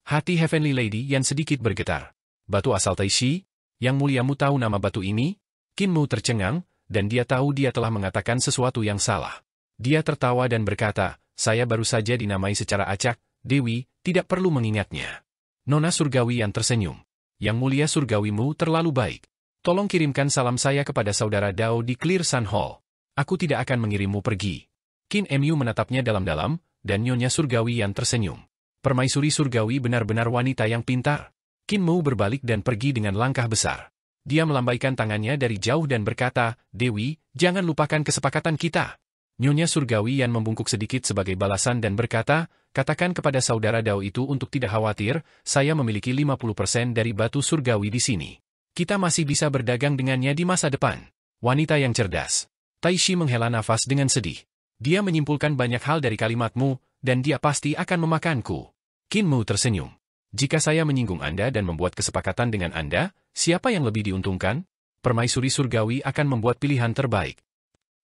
Hati Heavenly Lady yang sedikit bergetar. Batu asal Tai Shi? Yang Muliamu tahu nama batu ini? Qin Mo tercengang, dan dia tahu dia telah mengatakan sesuatu yang salah. Dia tertawa dan berkata, saya baru saja dinamai secara acak, Dewi, tidak perlu mengingatnya. Nona Surgawi yang tersenyum. Yang Mulia Surgawimu terlalu baik. Tolong kirimkan salam saya kepada saudara Dao di Clear Sun Hall. Aku tidak akan mengirimmu pergi. Qin Mu menatapnya dalam-dalam, dan Nyonya Surgawi yang tersenyum. Permaisuri Surgawi benar-benar wanita yang pintar. Qin Mo berbalik dan pergi dengan langkah besar. Dia melambaikan tangannya dari jauh dan berkata, Dewi, jangan lupakan kesepakatan kita. Nyonya Surgawi yang membungkuk sedikit sebagai balasan dan berkata, katakan kepada saudara Dao itu untuk tidak khawatir, saya memiliki 50% dari batu surgawi di sini. Kita masih bisa berdagang dengannya di masa depan. Wanita yang cerdas. Tai Shi menghela nafas dengan sedih. Dia menyimpulkan banyak hal dari kalimatmu, dan dia pasti akan memakanku. Qin Mo tersenyum. Jika saya menyinggung Anda dan membuat kesepakatan dengan Anda, siapa yang lebih diuntungkan? Permaisuri Surgawi akan membuat pilihan terbaik.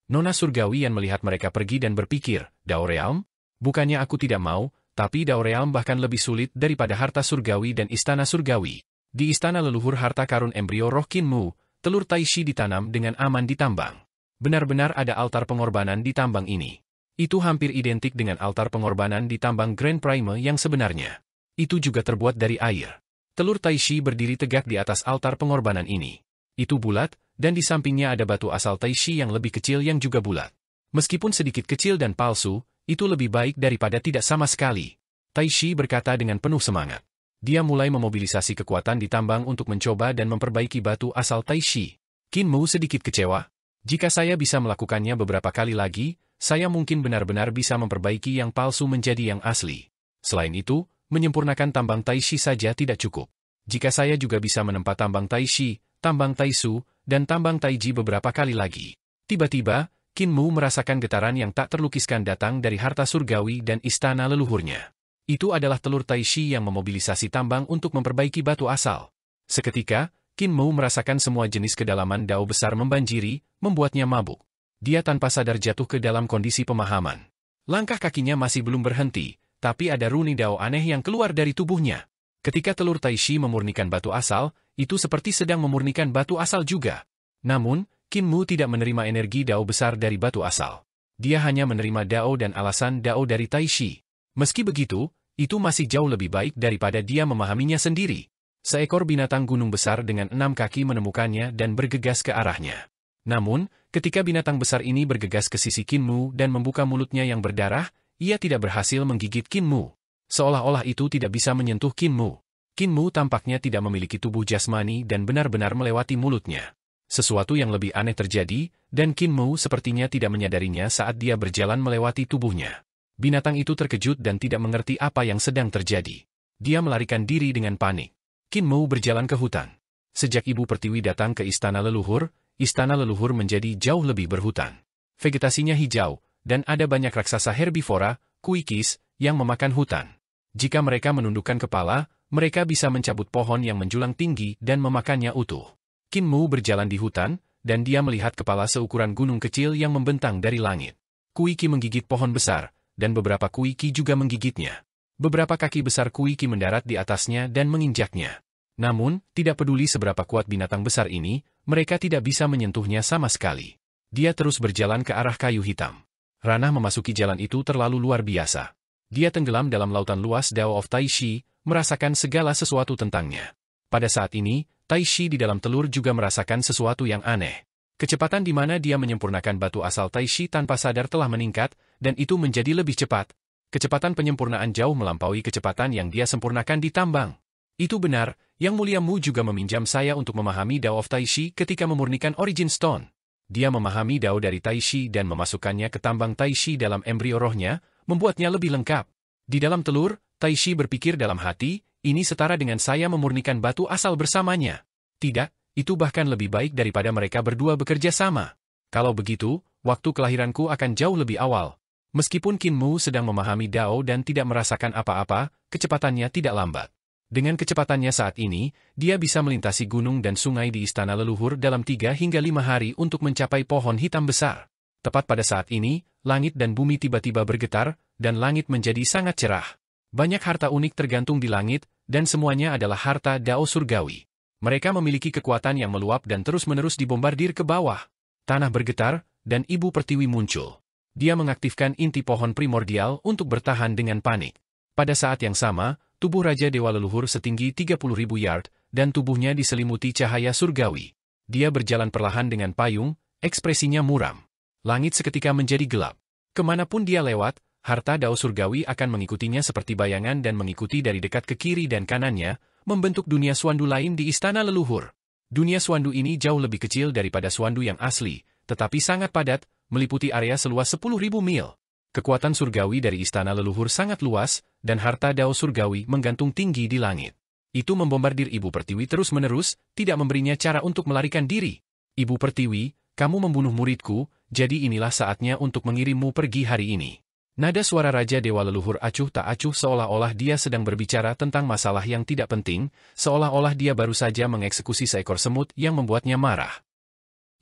Nona Surgawi yang melihat mereka pergi dan berpikir, Dao Realm? Bukannya aku tidak mau, tapi Dao Realm bahkan lebih sulit daripada harta surgawi dan istana surgawi. Di istana leluhur harta karun embrio roh Qin Mo, telur Tai Shi ditanam dengan aman di tambang. Benar-benar ada altar pengorbanan di tambang ini. Itu hampir identik dengan altar pengorbanan di tambang Grand Prime yang sebenarnya. Itu juga terbuat dari air. Telur Tai Shi berdiri tegak di atas altar pengorbanan ini. Itu bulat, dan di sampingnya ada batu asal Taishi yang lebih kecil yang juga bulat. Meskipun sedikit kecil dan palsu, itu lebih baik daripada tidak sama sekali. Taishi berkata dengan penuh semangat. Dia mulai memobilisasi kekuatan di tambang untuk mencoba dan memperbaiki batu asal Taishi. Qin Mu sedikit kecewa. Jika saya bisa melakukannya beberapa kali lagi, saya mungkin benar-benar bisa memperbaiki yang palsu menjadi yang asli. Selain itu, menyempurnakan tambang Taishi saja tidak cukup. Jika saya juga bisa menempa tambang Taishi, tambang Taisu, dan tambang Taiji beberapa kali lagi. Tiba-tiba, Qin Mu merasakan getaran yang tak terlukiskan datang dari harta surgawi dan istana leluhurnya. Itu adalah telur Taishi yang memobilisasi tambang untuk memperbaiki batu asal. Seketika, Qin Mu merasakan semua jenis kedalaman dao besar membanjiri, membuatnya mabuk. Dia tanpa sadar jatuh ke dalam kondisi pemahaman. Langkah kakinya masih belum berhenti, tapi ada runi dao aneh yang keluar dari tubuhnya. Ketika telur Taishi memurnikan batu asal, itu seperti sedang memurnikan batu asal juga. Namun, Qin Mu tidak menerima energi dao besar dari batu asal. Dia hanya menerima dao dan alasan dao dari Taishi. Meski begitu, itu masih jauh lebih baik daripada dia memahaminya sendiri. Seekor binatang gunung besar dengan 6 kaki menemukannya dan bergegas ke arahnya. Namun, ketika binatang besar ini bergegas ke sisi Qin Mu dan membuka mulutnya yang berdarah, ia tidak berhasil menggigit Qin Mu. Seolah-olah itu tidak bisa menyentuh Qin Mu. Qin Mu tampaknya tidak memiliki tubuh jasmani dan benar-benar melewati mulutnya. Sesuatu yang lebih aneh terjadi, dan Qin Mu sepertinya tidak menyadarinya saat dia berjalan melewati tubuhnya. Binatang itu terkejut dan tidak mengerti apa yang sedang terjadi. Dia melarikan diri dengan panik. Qin Mu berjalan ke hutan. Sejak Ibu Pertiwi datang ke istana leluhur menjadi jauh lebih berhutan. Vegetasinya hijau, dan ada banyak raksasa herbivora, kuikis, yang memakan hutan. Jika mereka menundukkan kepala, mereka bisa mencabut pohon yang menjulang tinggi dan memakannya utuh. Qin Mu berjalan di hutan, dan dia melihat kepala seukuran gunung kecil yang membentang dari langit. Kuiki menggigit pohon besar, dan beberapa kuiki juga menggigitnya. Beberapa kaki besar kuiki mendarat di atasnya dan menginjaknya. Namun, tidak peduli seberapa kuat binatang besar ini, mereka tidak bisa menyentuhnya sama sekali. Dia terus berjalan ke arah kayu hitam. Ranah memasuki jalan itu terlalu luar biasa. Dia tenggelam dalam lautan luas Dao of Taishi, merasakan segala sesuatu tentangnya. Pada saat ini, Taishi di dalam telur juga merasakan sesuatu yang aneh. Kecepatan di mana dia menyempurnakan batu asal Taishi tanpa sadar telah meningkat, dan itu menjadi lebih cepat. Kecepatan penyempurnaan jauh melampaui kecepatan yang dia sempurnakan di tambang. Itu benar, Yang Mulia Mu juga meminjam saya untuk memahami Dao of Taishi ketika memurnikan Origin Stone. Dia memahami Dao dari Taishi dan memasukkannya ke tambang Taishi dalam embrio rohnya, membuatnya lebih lengkap. Di dalam telur, Taishi berpikir dalam hati, ini setara dengan saya memurnikan batu asal bersamanya. Tidak, itu bahkan lebih baik daripada mereka berdua bekerja sama. Kalau begitu, waktu kelahiranku akan jauh lebih awal. Meskipun Qin Mu sedang memahami Dao dan tidak merasakan apa-apa, kecepatannya tidak lambat. Dengan kecepatannya saat ini, dia bisa melintasi gunung dan sungai di istana leluhur dalam 3 hingga 5 hari untuk mencapai pohon hitam besar. Tepat pada saat ini, langit dan bumi tiba-tiba bergetar, dan langit menjadi sangat cerah. Banyak harta unik tergantung di langit, dan semuanya adalah harta Dao surgawi. Mereka memiliki kekuatan yang meluap dan terus-menerus dibombardir ke bawah. Tanah bergetar, dan Ibu Pertiwi muncul. Dia mengaktifkan inti pohon primordial untuk bertahan dengan panik. Pada saat yang sama, tubuh Raja Dewa Leluhur setinggi 30.000 yard, dan tubuhnya diselimuti cahaya surgawi. Dia berjalan perlahan dengan payung, ekspresinya muram. Langit seketika menjadi gelap. Kemanapun dia lewat, harta Dao surgawi akan mengikutinya seperti bayangan dan mengikuti dari dekat ke kiri dan kanannya, membentuk dunia Swandu lain di istana leluhur. Dunia Swandu ini jauh lebih kecil daripada Swandu yang asli, tetapi sangat padat, meliputi area seluas 10.000 mil. Kekuatan surgawi dari istana leluhur sangat luas, dan harta Dao surgawi menggantung tinggi di langit. Itu membombardir Ibu Pertiwi terus-menerus, tidak memberinya cara untuk melarikan diri. Ibu Pertiwi, kamu membunuh muridku, jadi inilah saatnya untuk mengirimmu pergi hari ini. Nada suara Raja Dewa Leluhur acuh tak acuh seolah-olah dia sedang berbicara tentang masalah yang tidak penting, seolah-olah dia baru saja mengeksekusi seekor semut yang membuatnya marah.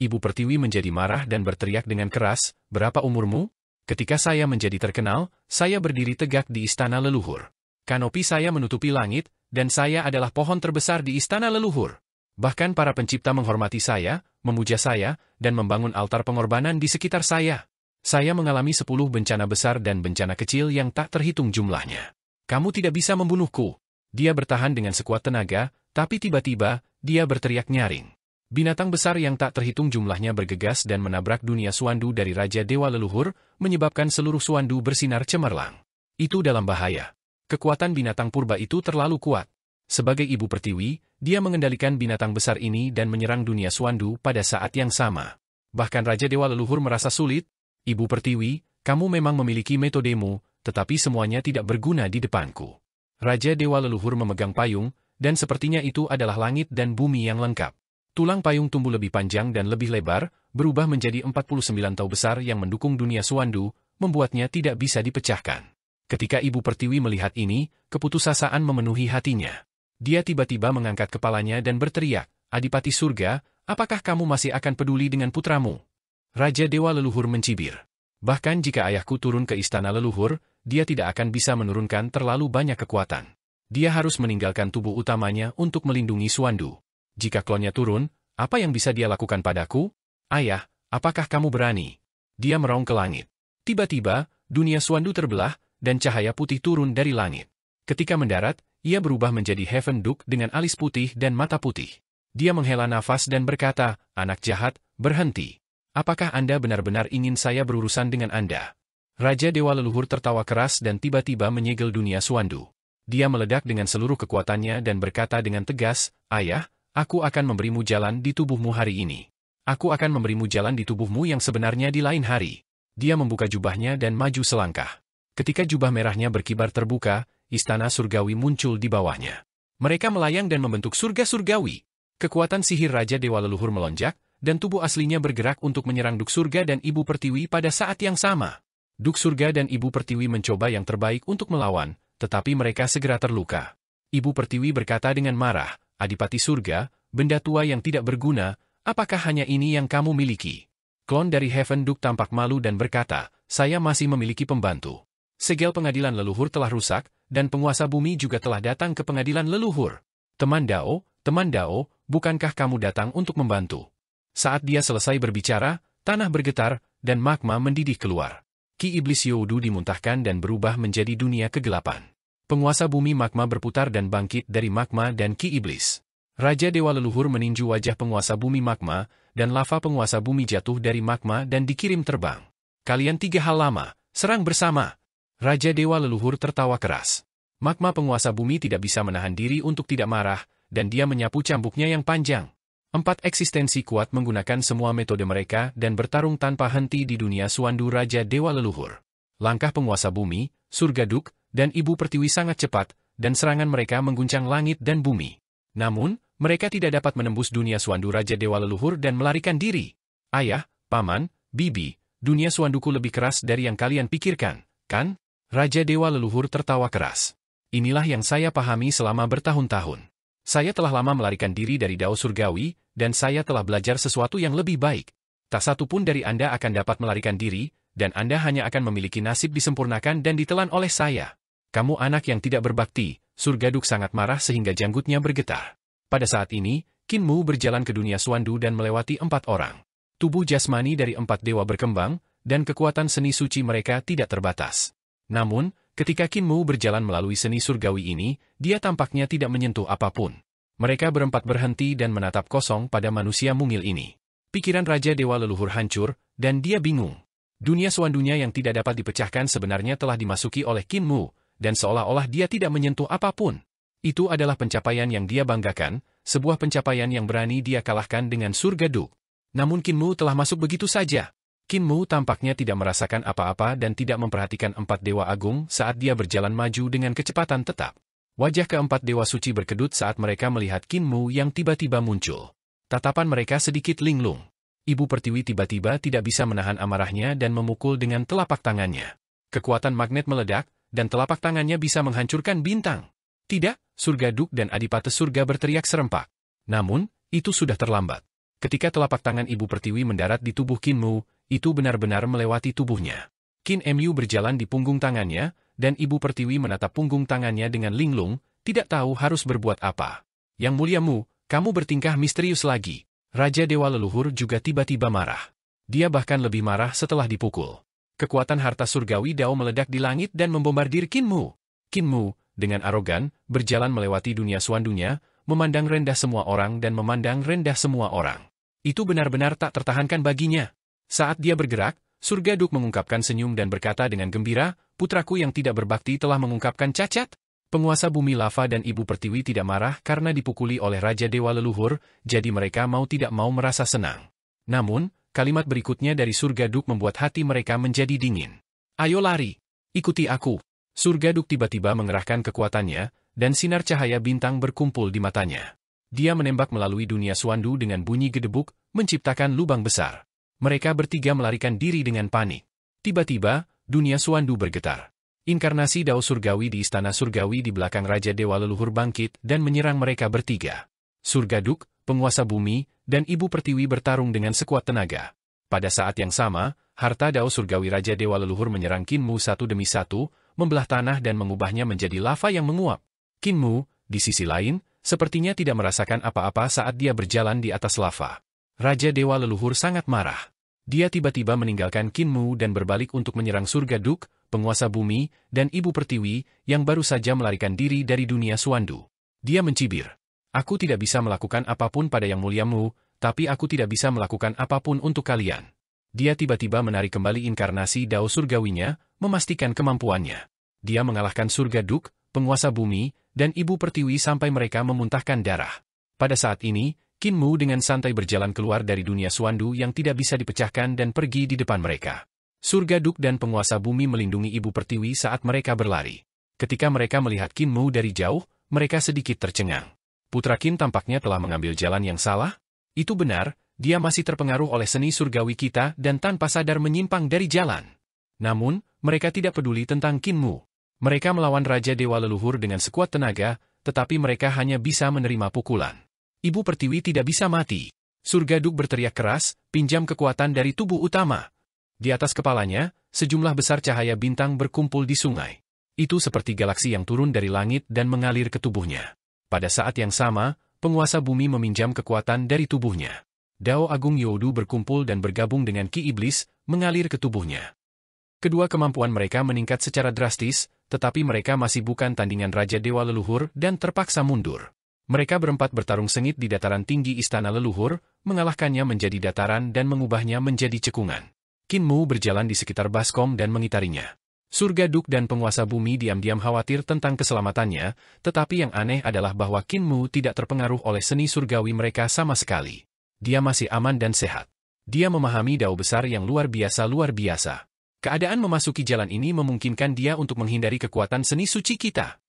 Ibu Pertiwi menjadi marah dan berteriak dengan keras, "Berapa umurmu? Ketika saya menjadi terkenal, saya berdiri tegak di istana leluhur. Kanopi saya menutupi langit, dan saya adalah pohon terbesar di istana leluhur. Bahkan para pencipta menghormati saya, memuja saya, dan membangun altar pengorbanan di sekitar saya. Saya mengalami 10 bencana besar dan bencana kecil yang tak terhitung jumlahnya. Kamu tidak bisa membunuhku." Dia bertahan dengan sekuat tenaga, tapi tiba-tiba, dia berteriak nyaring. Binatang besar yang tak terhitung jumlahnya bergegas dan menabrak dunia Suandu dari Raja Dewa Leluhur, menyebabkan seluruh Suandu bersinar cemerlang. Itu dalam bahaya. Kekuatan binatang purba itu terlalu kuat. Sebagai ibu pertiwi, dia mengendalikan binatang besar ini dan menyerang dunia Suandu pada saat yang sama. Bahkan Raja Dewa Leluhur merasa sulit. Ibu pertiwi, kamu memang memiliki metodemu, tetapi semuanya tidak berguna di depanku. Raja Dewa Leluhur memegang payung, dan sepertinya itu adalah langit dan bumi yang lengkap. Tulang payung tumbuh lebih panjang dan lebih lebar, berubah menjadi 49 tau besar yang mendukung dunia Suandu, membuatnya tidak bisa dipecahkan. Ketika Ibu Pertiwi melihat ini, keputusasaan memenuhi hatinya. Dia tiba-tiba mengangkat kepalanya dan berteriak, "Adipati Surga, apakah kamu masih akan peduli dengan putramu?" Raja Dewa Leluhur mencibir. Bahkan jika ayahku turun ke istana leluhur, dia tidak akan bisa menurunkan terlalu banyak kekuatan. Dia harus meninggalkan tubuh utamanya untuk melindungi Suandu. Jika klonnya turun, apa yang bisa dia lakukan padaku? Ayah, apakah kamu berani? Dia meraung ke langit. Tiba-tiba, dunia Suandu terbelah, dan cahaya putih turun dari langit. Ketika mendarat, ia berubah menjadi Heaven Duke dengan alis putih dan mata putih. Dia menghela nafas dan berkata, "Anak jahat, berhenti. Apakah Anda benar-benar ingin saya berurusan dengan Anda?" Raja Dewa Leluhur tertawa keras dan tiba-tiba menyegel dunia Suandu. Dia meledak dengan seluruh kekuatannya dan berkata dengan tegas, "Ayah, aku akan memberimu jalan di tubuhmu hari ini. Aku akan memberimu jalan di tubuhmu yang sebenarnya di lain hari." Dia membuka jubahnya dan maju selangkah. Ketika jubah merahnya berkibar terbuka, istana surgawi muncul di bawahnya. Mereka melayang dan membentuk surga surgawi. Kekuatan sihir Raja Dewa Leluhur melonjak, dan tubuh aslinya bergerak untuk menyerang Duk Surga dan Ibu Pertiwi pada saat yang sama. Duk Surga dan Ibu Pertiwi mencoba yang terbaik untuk melawan, tetapi mereka segera terluka. Ibu Pertiwi berkata dengan marah, "Adipati Surga, benda tua yang tidak berguna, apakah hanya ini yang kamu miliki?" Klon dari Heaven Duke tampak malu dan berkata, "Saya masih memiliki pembantu. Segel pengadilan leluhur telah rusak, dan penguasa bumi juga telah datang ke pengadilan leluhur. Teman Dao, bukankah kamu datang untuk membantu?" Saat dia selesai berbicara, tanah bergetar, dan magma mendidih keluar. Ki Iblis Youdu dimuntahkan dan berubah menjadi dunia kegelapan. Penguasa bumi magma berputar dan bangkit dari magma dan Ki Iblis. Raja Dewa Leluhur meninju wajah penguasa bumi magma, dan lava penguasa bumi jatuh dari magma dan dikirim terbang. "Kalian tiga hal lama, serang bersama." Raja Dewa Leluhur tertawa keras. Magma penguasa bumi tidak bisa menahan diri untuk tidak marah, dan dia menyapu cambuknya yang panjang. 4 eksistensi kuat menggunakan semua metode mereka dan bertarung tanpa henti di dunia Suandu Raja Dewa Leluhur. Langkah penguasa bumi, Surga Duk, dan Ibu Pertiwi sangat cepat, dan serangan mereka mengguncang langit dan bumi. Namun, mereka tidak dapat menembus dunia Suandu Raja Dewa Leluhur dan melarikan diri. "Ayah, paman, bibi, dunia Suanduku lebih keras dari yang kalian pikirkan, kan?" Raja Dewa Leluhur tertawa keras. "Inilah yang saya pahami selama bertahun-tahun. Saya telah lama melarikan diri dari Dao Surgawi, dan saya telah belajar sesuatu yang lebih baik. Tak satu pun dari Anda akan dapat melarikan diri, dan Anda hanya akan memiliki nasib disempurnakan dan ditelan oleh saya. Kamu anak yang tidak berbakti." Surga Duk sangat marah sehingga janggutnya bergetar. Pada saat ini, Qin Mu berjalan ke dunia Suandu dan melewati 4 orang. Tubuh jasmani dari 4 dewa berkembang, dan kekuatan seni suci mereka tidak terbatas. Namun, ketika Qin Mu berjalan melalui seni surgawi ini, dia tampaknya tidak menyentuh apapun. Mereka berempat berhenti dan menatap kosong pada manusia mungil ini. Pikiran Raja Dewa Leluhur hancur, dan dia bingung. Dunia Suandunya yang tidak dapat dipecahkan sebenarnya telah dimasuki oleh Qin Mu, dan seolah-olah dia tidak menyentuh apapun. Itu adalah pencapaian yang dia banggakan, sebuah pencapaian yang berani dia kalahkan dengan Surga Duk. Namun Qin Mu telah masuk begitu saja. Qin Mu tampaknya tidak merasakan apa-apa dan tidak memperhatikan 4 dewa agung saat dia berjalan maju dengan kecepatan tetap. Wajah keempat dewa suci berkedut saat mereka melihat Qin Mu yang tiba-tiba muncul. Tatapan mereka sedikit linglung. Ibu Pertiwi tiba-tiba tidak bisa menahan amarahnya dan memukul dengan telapak tangannya. Kekuatan magnet meledak, dan telapak tangannya bisa menghancurkan bintang. "Tidak!" Surga Duk dan Adipati Surga berteriak serempak. Namun, itu sudah terlambat. Ketika telapak tangan Ibu Pertiwi mendarat di tubuh Qin Mu, itu benar-benar melewati tubuhnya. Qin Mu berjalan di punggung tangannya, dan Ibu Pertiwi menatap punggung tangannya dengan linglung, tidak tahu harus berbuat apa. "Yang Mulia Mu, kamu bertingkah misterius lagi." Raja Dewa Leluhur juga tiba-tiba marah. Dia bahkan lebih marah setelah dipukul. Kekuatan harta surgawi Dao meledak di langit dan membombardir Qin Mu. Qin Mu, dengan arogan, berjalan melewati dunia Suandunya, memandang rendah semua orang dan memandang rendah semua orang. Itu benar-benar tak tertahankan baginya. Saat dia bergerak, Surga Duk mengungkapkan senyum dan berkata dengan gembira, "Putraku yang tidak berbakti telah mengungkapkan cacat." Penguasa bumi lava dan Ibu Pertiwi tidak marah karena dipukuli oleh Raja Dewa Leluhur, jadi mereka mau tidak mau merasa senang. Namun, kalimat berikutnya dari Surga Duk membuat hati mereka menjadi dingin. "Ayo lari, ikuti aku." Surga Duk tiba-tiba mengerahkan kekuatannya, dan sinar cahaya bintang berkumpul di matanya. Dia menembak melalui dunia Suandu dengan bunyi gedebuk, menciptakan lubang besar. Mereka bertiga melarikan diri dengan panik. Tiba-tiba, dunia Suandu bergetar. Inkarnasi Dao Surgawi di Istana Surgawi di belakang Raja Dewa Leluhur bangkit dan menyerang mereka bertiga. Surga Duk, penguasa bumi, dan Ibu Pertiwi bertarung dengan sekuat tenaga. Pada saat yang sama, harta Dao Surgawi Raja Dewa Leluhur menyerang Kinmu satu demi satu, membelah tanah dan mengubahnya menjadi lava yang menguap. Kinmu, di sisi lain, sepertinya tidak merasakan apa-apa saat dia berjalan di atas lava. Raja Dewa Leluhur sangat marah. Dia tiba-tiba meninggalkan Kinmu dan berbalik untuk menyerang Surga Duk, penguasa bumi, dan Ibu Pertiwi, yang baru saja melarikan diri dari dunia Suandu. Dia mencibir. "Aku tidak bisa melakukan apapun pada Yang Muliamu, tapi aku tidak bisa melakukan apapun untuk kalian." Dia tiba-tiba menarik kembali inkarnasi Dao Surgawinya, memastikan kemampuannya. Dia mengalahkan Surga Duk, penguasa bumi, dan Ibu Pertiwi sampai mereka memuntahkan darah. Pada saat ini, Kinmu dengan santai berjalan keluar dari dunia Suandu yang tidak bisa dipecahkan dan pergi di depan mereka. Surga Duk dan penguasa bumi melindungi Ibu Pertiwi saat mereka berlari. Ketika mereka melihat Kinmu dari jauh, mereka sedikit tercengang. Putra Kin tampaknya telah mengambil jalan yang salah? Itu benar, dia masih terpengaruh oleh seni surgawi kita dan tanpa sadar menyimpang dari jalan. Namun, mereka tidak peduli tentang Kinmu. Mereka melawan Raja Dewa Leluhur dengan sekuat tenaga, tetapi mereka hanya bisa menerima pukulan. Ibu Pertiwi tidak bisa mati. Surga Duk berteriak keras, pinjam kekuatan dari tubuh utama. Di atas kepalanya, sejumlah besar cahaya bintang berkumpul di sungai. Itu seperti galaksi yang turun dari langit dan mengalir ke tubuhnya. Pada saat yang sama, penguasa bumi meminjam kekuatan dari tubuhnya. Dao Agung Youdu berkumpul dan bergabung dengan Ki Iblis, mengalir ke tubuhnya. Kedua kemampuan mereka meningkat secara drastis, tetapi mereka masih bukan tandingan Raja Dewa Leluhur dan terpaksa mundur. Mereka berempat bertarung sengit di dataran tinggi Istana Leluhur, mengalahkannya menjadi dataran dan mengubahnya menjadi cekungan. Kinmu berjalan di sekitar baskom dan mengitarinya. Surga Duk dan penguasa bumi diam-diam khawatir tentang keselamatannya, tetapi yang aneh adalah bahwa Kinmu tidak terpengaruh oleh seni surgawi mereka sama sekali. Dia masih aman dan sehat. Dia memahami dao besar yang luar biasa. Keadaan memasuki jalan ini memungkinkan dia untuk menghindari kekuatan seni suci kita.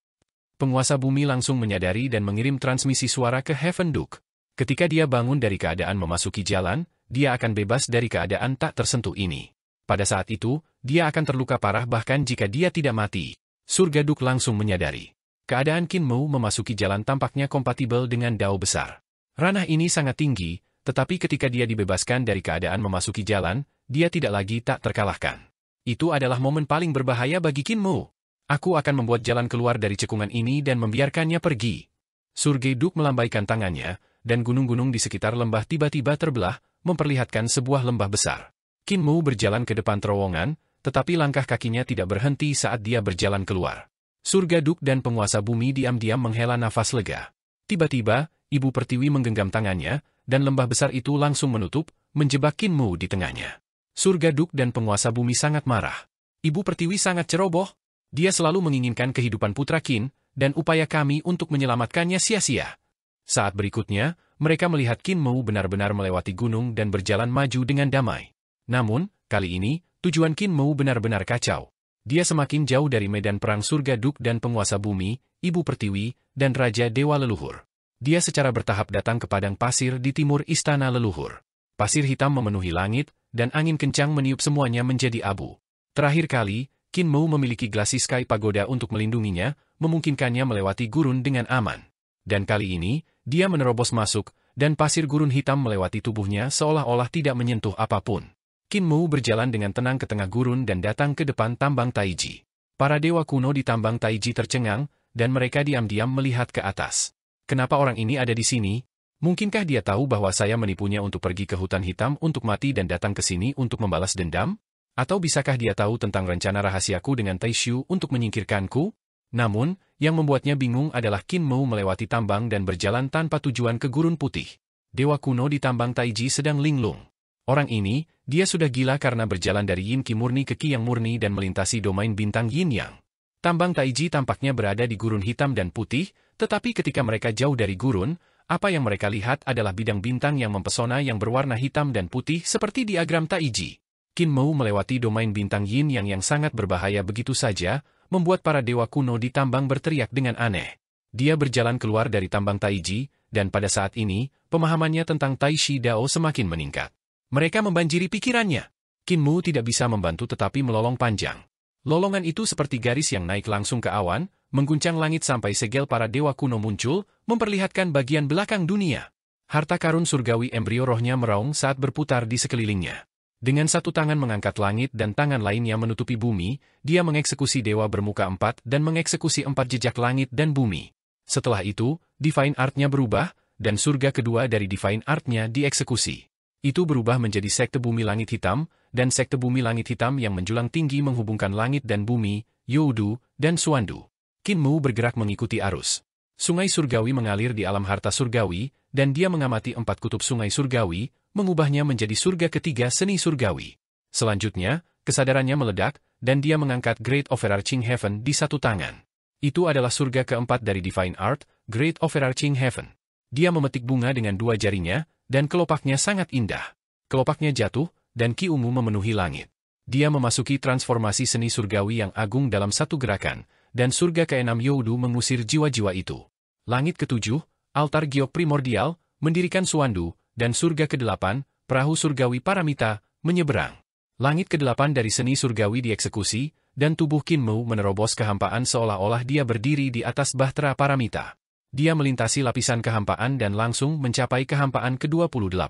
Penguasa bumi langsung menyadari dan mengirim transmisi suara ke Heaven Duk. Ketika dia bangun dari keadaan memasuki jalan, dia akan bebas dari keadaan tak tersentuh ini. Pada saat itu, dia akan terluka parah bahkan jika dia tidak mati. Surga Duk langsung menyadari. Keadaan Kinmu memasuki jalan tampaknya kompatibel dengan dao besar. Ranah ini sangat tinggi, tetapi ketika dia dibebaskan dari keadaan memasuki jalan, dia tidak lagi tak terkalahkan. Itu adalah momen paling berbahaya bagi Kinmu. Aku akan membuat jalan keluar dari cekungan ini dan membiarkannya pergi. Surga Duk melambaikan tangannya, dan gunung-gunung di sekitar lembah tiba-tiba terbelah, memperlihatkan sebuah lembah besar. Kinmu berjalan ke depan terowongan, tetapi langkah kakinya tidak berhenti saat dia berjalan keluar. Surga Duk dan penguasa bumi diam-diam menghela nafas lega. Tiba-tiba, Ibu Pertiwi menggenggam tangannya, dan lembah besar itu langsung menutup, menjebak Kinmu di tengahnya. Surga Duk dan penguasa bumi sangat marah. Ibu Pertiwi sangat ceroboh. Dia selalu menginginkan kehidupan Putra Kin, dan upaya kami untuk menyelamatkannya sia-sia. Saat berikutnya, mereka melihat Kinmu benar-benar melewati gunung dan berjalan maju dengan damai. Namun, kali ini, tujuan Kinmu benar-benar kacau. Dia semakin jauh dari medan perang Surga Duk dan penguasa bumi, Ibu Pertiwi, dan Raja Dewa Leluhur. Dia secara bertahap datang ke padang pasir di timur Istana Leluhur. Pasir hitam memenuhi langit, dan angin kencang meniup semuanya menjadi abu. Terakhir kali, Kinmu memiliki Glassy Sky Pagoda untuk melindunginya, memungkinkannya melewati gurun dengan aman. Dan kali ini, dia menerobos masuk, dan pasir gurun hitam melewati tubuhnya seolah-olah tidak menyentuh apapun. Kinmu berjalan dengan tenang ke tengah gurun dan datang ke depan tambang Taiji. Para dewa kuno di tambang Taiji tercengang, dan mereka diam-diam melihat ke atas. Kenapa orang ini ada di sini? Mungkinkah dia tahu bahwa saya menipunya untuk pergi ke hutan hitam untuk mati dan datang ke sini untuk membalas dendam? Atau bisakah dia tahu tentang rencana rahasiaku dengan Taishu untuk menyingkirkanku? Namun, yang membuatnya bingung adalah Qin Mou melewati tambang dan berjalan tanpa tujuan ke Gurun Putih. Dewa kuno di tambang Taiji sedang linglung. Orang ini, dia sudah gila karena berjalan dari Yin Qi murni ke Qi yang murni dan melintasi domain bintang Yin Yang. Tambang Taiji tampaknya berada di gurun hitam dan putih, tetapi ketika mereka jauh dari gurun, apa yang mereka lihat adalah bidang bintang yang mempesona yang berwarna hitam dan putih seperti diagram Taiji. Qin Mou melewati domain bintang Yin yang sangat berbahaya begitu saja, membuat para dewa kuno di tambang berteriak dengan aneh. Dia berjalan keluar dari tambang Taiji, dan pada saat ini, pemahamannya tentang Tai Shi Dao semakin meningkat. Mereka membanjiri pikirannya. Qin Mou tidak bisa membantu tetapi melolong panjang. Lolongan itu seperti garis yang naik langsung ke awan, mengguncang langit sampai segel para dewa kuno muncul, memperlihatkan bagian belakang dunia. Harta karun surgawi embrio rohnya meraung saat berputar di sekelilingnya. Dengan satu tangan mengangkat langit dan tangan lainnya menutupi bumi, dia mengeksekusi dewa bermuka 4 dan mengeksekusi 4 jejak langit dan bumi. Setelah itu, Divine Art-nya berubah, dan surga kedua dari Divine Art-nya dieksekusi. Itu berubah menjadi sekte bumi langit hitam, dan sekte bumi langit hitam yang menjulang tinggi menghubungkan langit dan bumi, Youdu, dan Suandu. Qin Mou bergerak mengikuti arus. Sungai surgawi mengalir di alam harta surgawi, dan dia mengamati 4 kutub sungai surgawi, mengubahnya menjadi surga ketiga seni surgawi. Selanjutnya, kesadarannya meledak, dan dia mengangkat Great Overarching Heaven di satu tangan. Itu adalah surga keempat dari Divine Art, Great Overarching Heaven. Dia memetik bunga dengan 2 jarinya, dan kelopaknya sangat indah. Kelopaknya jatuh, dan Qi ungu memenuhi langit. Dia memasuki transformasi seni surgawi yang agung dalam satu gerakan, dan surga ke-6 Youdu mengusir jiwa-jiwa itu. Langit ke-7, altar giok primordial, mendirikan Suandu, dan surga ke-8, perahu surgawi Paramita, menyeberang. Langit ke-8 dari seni surgawi dieksekusi, dan tubuh Qin Mou menerobos kehampaan seolah-olah dia berdiri di atas bahtera Paramita. Dia melintasi lapisan kehampaan dan langsung mencapai kehampaan ke-28.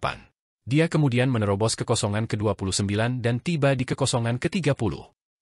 Dia kemudian menerobos kekosongan ke-29 dan tiba di kekosongan ke-30.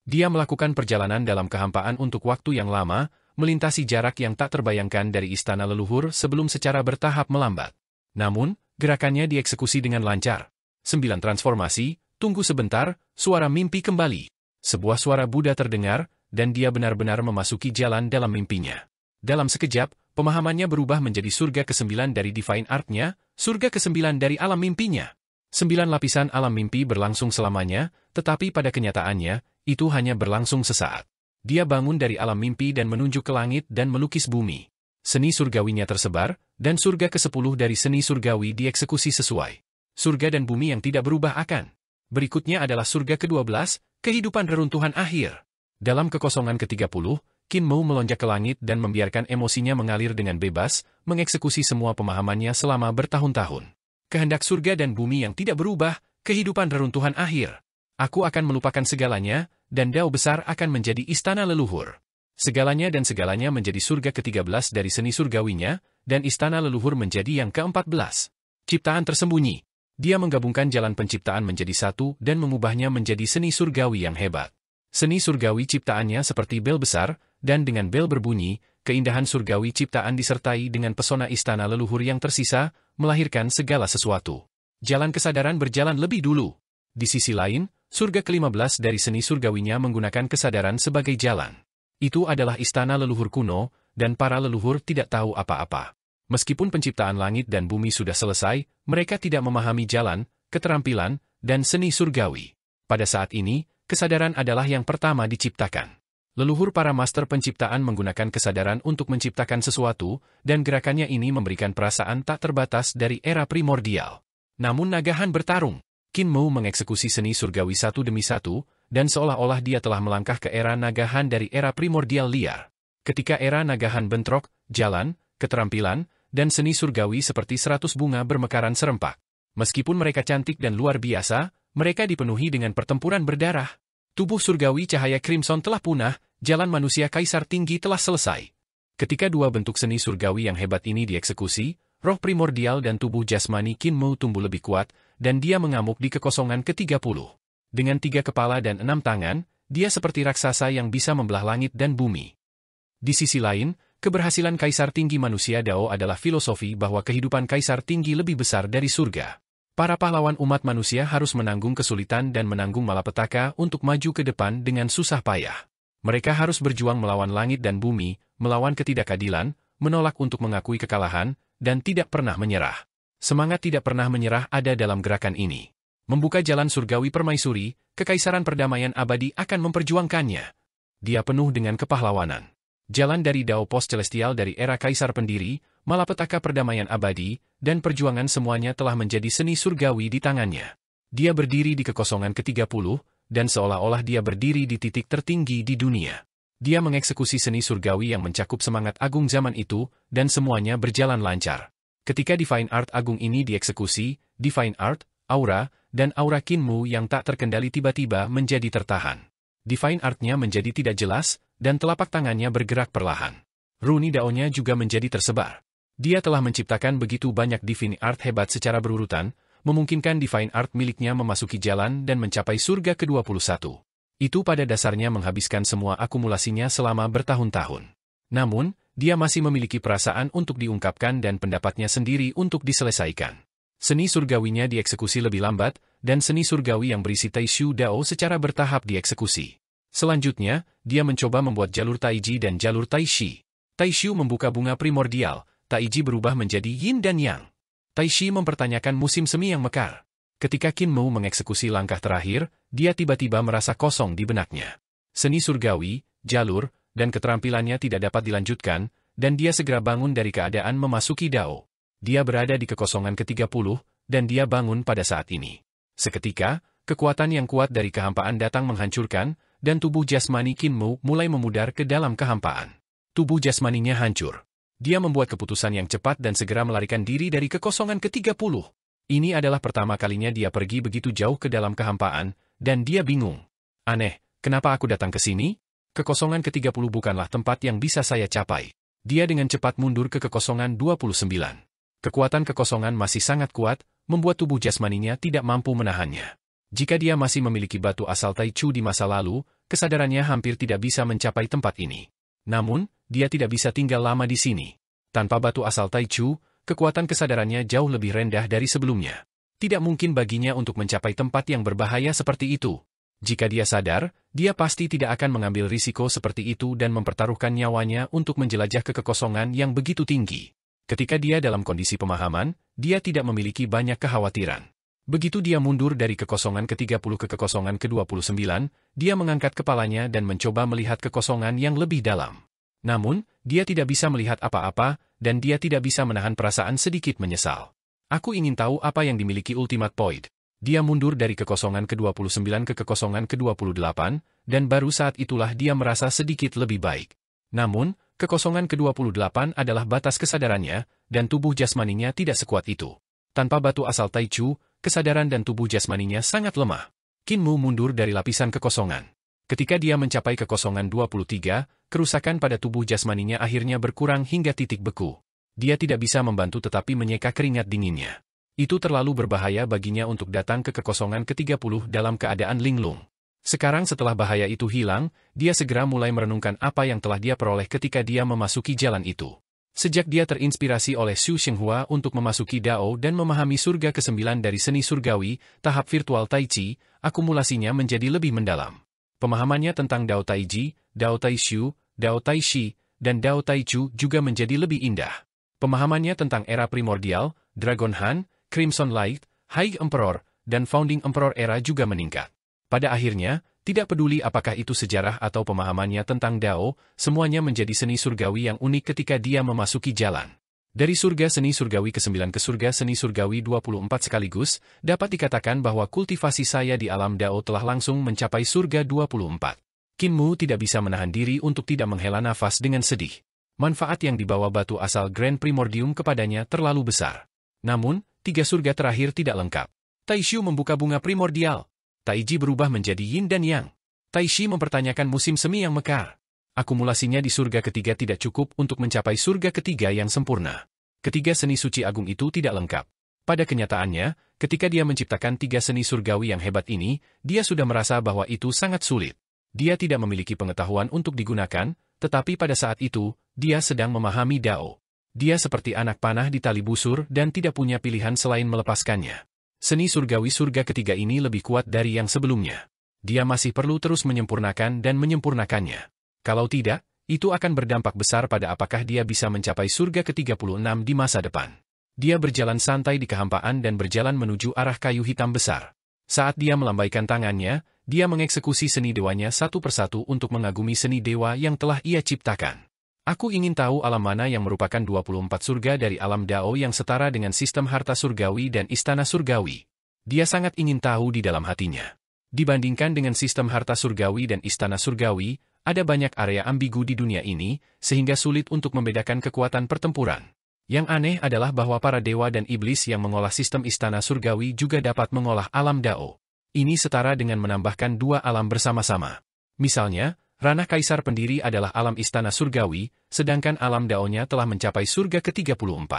Dia melakukan perjalanan dalam kehampaan untuk waktu yang lama, melintasi jarak yang tak terbayangkan dari istana leluhur sebelum secara bertahap melambat. Namun, gerakannya dieksekusi dengan lancar. 9 transformasi, tunggu sebentar, suara mimpi kembali. Sebuah suara Buddha terdengar, dan dia benar-benar memasuki jalan dalam mimpinya. Dalam sekejap, pemahamannya berubah menjadi surga ke-9 dari Divine Art-nya, surga ke-9 dari alam mimpinya. 9 lapisan alam mimpi berlangsung selamanya, tetapi pada kenyataannya, itu hanya berlangsung sesaat. Dia bangun dari alam mimpi dan menunjuk ke langit dan melukis bumi. Seni surgawinya tersebar, dan surga ke-10 dari seni surgawi dieksekusi sesuai. Surga dan bumi yang tidak berubah akan. Berikutnya adalah surga ke-12, kehidupan reruntuhan akhir. Dalam kekosongan ke-30, Qin Mou melonjak ke langit dan membiarkan emosinya mengalir dengan bebas, mengeksekusi semua pemahamannya selama bertahun-tahun. Kehendak surga dan bumi yang tidak berubah, kehidupan reruntuhan akhir. Aku akan melupakan segalanya, dan Dao besar akan menjadi istana leluhur. Segalanya dan segalanya menjadi surga ke-13 dari seni surgawinya, dan istana leluhur menjadi yang ke-14. Ciptaan tersembunyi. Dia menggabungkan jalan penciptaan menjadi satu dan mengubahnya menjadi seni surgawi yang hebat. Seni surgawi ciptaannya seperti bel besar, dan dengan bel berbunyi, keindahan surgawi ciptaan disertai dengan pesona istana leluhur yang tersisa, melahirkan segala sesuatu. Jalan kesadaran berjalan lebih dulu. Di sisi lain, surga ke-15 dari seni surgawinya menggunakan kesadaran sebagai jalan. Itu adalah istana leluhur kuno, dan para leluhur tidak tahu apa-apa. Meskipun penciptaan langit dan bumi sudah selesai, mereka tidak memahami jalan, keterampilan, dan seni surgawi. Pada saat ini, kesadaran adalah yang pertama diciptakan. Leluhur para master penciptaan menggunakan kesadaran untuk menciptakan sesuatu, dan gerakannya ini memberikan perasaan tak terbatas dari era primordial. Namun nagahan bertarung. Qin Mou mengeksekusi seni surgawi satu demi satu, dan seolah-olah dia telah melangkah ke era nagahan dari era primordial liar. Ketika era nagahan bentrok, jalan, keterampilan, dan seni surgawi seperti 100 bunga bermekaran serempak. Meskipun mereka cantik dan luar biasa, mereka dipenuhi dengan pertempuran berdarah. Tubuh surgawi cahaya crimson telah punah, jalan manusia kaisar tinggi telah selesai. Ketika dua bentuk seni surgawi yang hebat ini dieksekusi, roh primordial dan tubuh jasmani Qin Mou tumbuh lebih kuat, dan dia mengamuk di kekosongan ke-30. Dengan 3 kepala dan 6 tangan, dia seperti raksasa yang bisa membelah langit dan bumi. Di sisi lain, keberhasilan kaisar tinggi manusia Dao adalah filosofi bahwa kehidupan kaisar tinggi lebih besar dari surga. Para pahlawan umat manusia harus menanggung kesulitan dan menanggung malapetaka untuk maju ke depan dengan susah payah. Mereka harus berjuang melawan langit dan bumi, melawan ketidakadilan, menolak untuk mengakui kekalahan, dan tidak pernah menyerah. Semangat tidak pernah menyerah ada dalam gerakan ini. Membuka jalan surgawi permaisuri, kekaisaran perdamaian abadi akan memperjuangkannya. Dia penuh dengan kepahlawanan. Jalan dari Dao Pos Celestial dari era Kaisar Pendiri, malapetaka perdamaian abadi, dan perjuangan semuanya telah menjadi seni surgawi di tangannya. Dia berdiri di kekosongan ke-30, dan seolah-olah dia berdiri di titik tertinggi di dunia. Dia mengeksekusi seni surgawi yang mencakup semangat agung zaman itu, dan semuanya berjalan lancar. Ketika Divine Art agung ini dieksekusi, Divine Art, aura, dan aura Kinmu yang tak terkendali tiba-tiba menjadi tertahan. Divine Art-nya menjadi tidak jelas, dan telapak tangannya bergerak perlahan. Runi Dao-nya juga menjadi tersebar. Dia telah menciptakan begitu banyak Divine Art hebat secara berurutan, memungkinkan Divine Art miliknya memasuki jalan dan mencapai surga ke-21. Itu pada dasarnya menghabiskan semua akumulasinya selama bertahun-tahun. Namun, dia masih memiliki perasaan untuk diungkapkan dan pendapatnya sendiri untuk diselesaikan. Seni surgawinya dieksekusi lebih lambat, dan seni surgawi yang berisi Taishu Dao secara bertahap dieksekusi. Selanjutnya, dia mencoba membuat jalur Taiji dan jalur Taishi. Taishu membuka bunga primordial, Taiji berubah menjadi Yin dan Yang. Taishi mempertanyakan musim semi yang mekar. Ketika Kinmu mengeksekusi langkah terakhir, dia tiba-tiba merasa kosong di benaknya. Seni surgawi, jalur, dan keterampilannya tidak dapat dilanjutkan, dan dia segera bangun dari keadaan memasuki Dao. Dia berada di kekosongan ke-30, dan dia bangun pada saat ini. Seketika, kekuatan yang kuat dari kehampaan datang menghancurkan, dan tubuh jasmani Kinmu mulai memudar ke dalam kehampaan. Tubuh jasmaninya hancur. Dia membuat keputusan yang cepat dan segera melarikan diri dari kekosongan ke-30. Ini adalah pertama kalinya dia pergi begitu jauh ke dalam kehampaan, dan dia bingung. Aneh, kenapa aku datang ke sini? Kekosongan ke-30 bukanlah tempat yang bisa saya capai. Dia dengan cepat mundur ke kekosongan 29. Kekuatan kekosongan masih sangat kuat, membuat tubuh jasmaninya tidak mampu menahannya. Jika dia masih memiliki batu asal Taichu di masa lalu, kesadarannya hampir tidak bisa mencapai tempat ini. Namun, dia tidak bisa tinggal lama di sini. Tanpa batu asal Taichu, kekuatan kesadarannya jauh lebih rendah dari sebelumnya. Tidak mungkin baginya untuk mencapai tempat yang berbahaya seperti itu. Jika dia sadar, dia pasti tidak akan mengambil risiko seperti itu dan mempertaruhkan nyawanya untuk menjelajah ke kekosongan yang begitu tinggi. Ketika dia dalam kondisi pemahaman, dia tidak memiliki banyak kekhawatiran. Begitu dia mundur dari kekosongan ke-30 ke kekosongan ke-29, dia mengangkat kepalanya dan mencoba melihat kekosongan yang lebih dalam. Namun, dia tidak bisa melihat apa-apa, dan dia tidak bisa menahan perasaan sedikit menyesal. Aku ingin tahu apa yang dimiliki Ultimate Void. Dia mundur dari kekosongan ke-29 ke kekosongan ke-28, dan baru saat itulah dia merasa sedikit lebih baik. Namun, kekosongan ke-28 adalah batas kesadarannya, dan tubuh jasmaninya tidak sekuat itu. Tanpa batu asal Taichu, kesadaran dan tubuh jasmaninya sangat lemah. Kinmu mundur dari lapisan kekosongan. Ketika dia mencapai kekosongan 23, kerusakan pada tubuh jasmaninya akhirnya berkurang hingga titik beku. Dia tidak bisa membantu tetapi menyeka keringat dinginnya. Itu terlalu berbahaya baginya untuk datang ke kekosongan ke-30 dalam keadaan linglung. Sekarang setelah bahaya itu hilang, dia segera mulai merenungkan apa yang telah dia peroleh ketika dia memasuki jalan itu. Sejak dia terinspirasi oleh Xu Shenghua untuk memasuki Dao dan memahami surga ke-9 dari seni surgawi, tahap virtual Taichi, akumulasinya menjadi lebih mendalam. Pemahamannya tentang Dao Taiji, Dao Taishu, Dao Taishi, dan Dao Taichu juga menjadi lebih indah. Pemahamannya tentang era primordial, Dragon Han, Crimson Light, High Emperor, dan Founding Emperor era juga meningkat. Pada akhirnya, tidak peduli apakah itu sejarah atau pemahamannya tentang Dao, semuanya menjadi seni surgawi yang unik ketika dia memasuki jalan. Dari surga seni surgawi ke-9 ke surga seni surgawi 24 sekaligus, dapat dikatakan bahwa kultivasi saya di alam Dao telah langsung mencapai surga 24. Kinmu tidak bisa menahan diri untuk tidak menghela nafas dengan sedih. Manfaat yang dibawa batu asal Grand Primordium kepadanya terlalu besar. Namun, 3 surga terakhir tidak lengkap. Taishu membuka bunga primordial. Taiji berubah menjadi Yin dan Yang. Taishi mempertanyakan musim semi yang mekar. Akumulasinya di surga ketiga tidak cukup untuk mencapai surga ketiga yang sempurna. Ketiga seni suci agung itu tidak lengkap. Pada kenyataannya, ketika dia menciptakan 3 seni surgawi yang hebat ini, dia sudah merasa bahwa itu sangat sulit. Dia tidak memiliki pengetahuan untuk digunakan, tetapi pada saat itu, dia sedang memahami Dao. Dia seperti anak panah di tali busur dan tidak punya pilihan selain melepaskannya. Seni surgawi surga ketiga ini lebih kuat dari yang sebelumnya. Dia masih perlu terus menyempurnakan dan menyempurnakannya. Kalau tidak, itu akan berdampak besar pada apakah dia bisa mencapai surga ke-36 di masa depan. Dia berjalan santai di kehampaan dan berjalan menuju arah kayu hitam besar. Saat dia melambaikan tangannya, dia mengeksekusi seni dewanya satu persatu untuk mengagumi seni dewa yang telah ia ciptakan. Aku ingin tahu alam mana yang merupakan 24 surga dari alam Dao yang setara dengan sistem harta surgawi dan istana surgawi. Dia sangat ingin tahu di dalam hatinya. Dibandingkan dengan sistem harta surgawi dan istana surgawi, ada banyak area ambigu di dunia ini, sehingga sulit untuk membedakan kekuatan pertempuran. Yang aneh adalah bahwa para dewa dan iblis yang mengolah sistem istana surgawi juga dapat mengolah alam Dao. Ini setara dengan menambahkan dua alam bersama-sama. Misalnya, ranah kaisar pendiri adalah alam istana surgawi, sedangkan alam Dao-nya telah mencapai surga ke-34.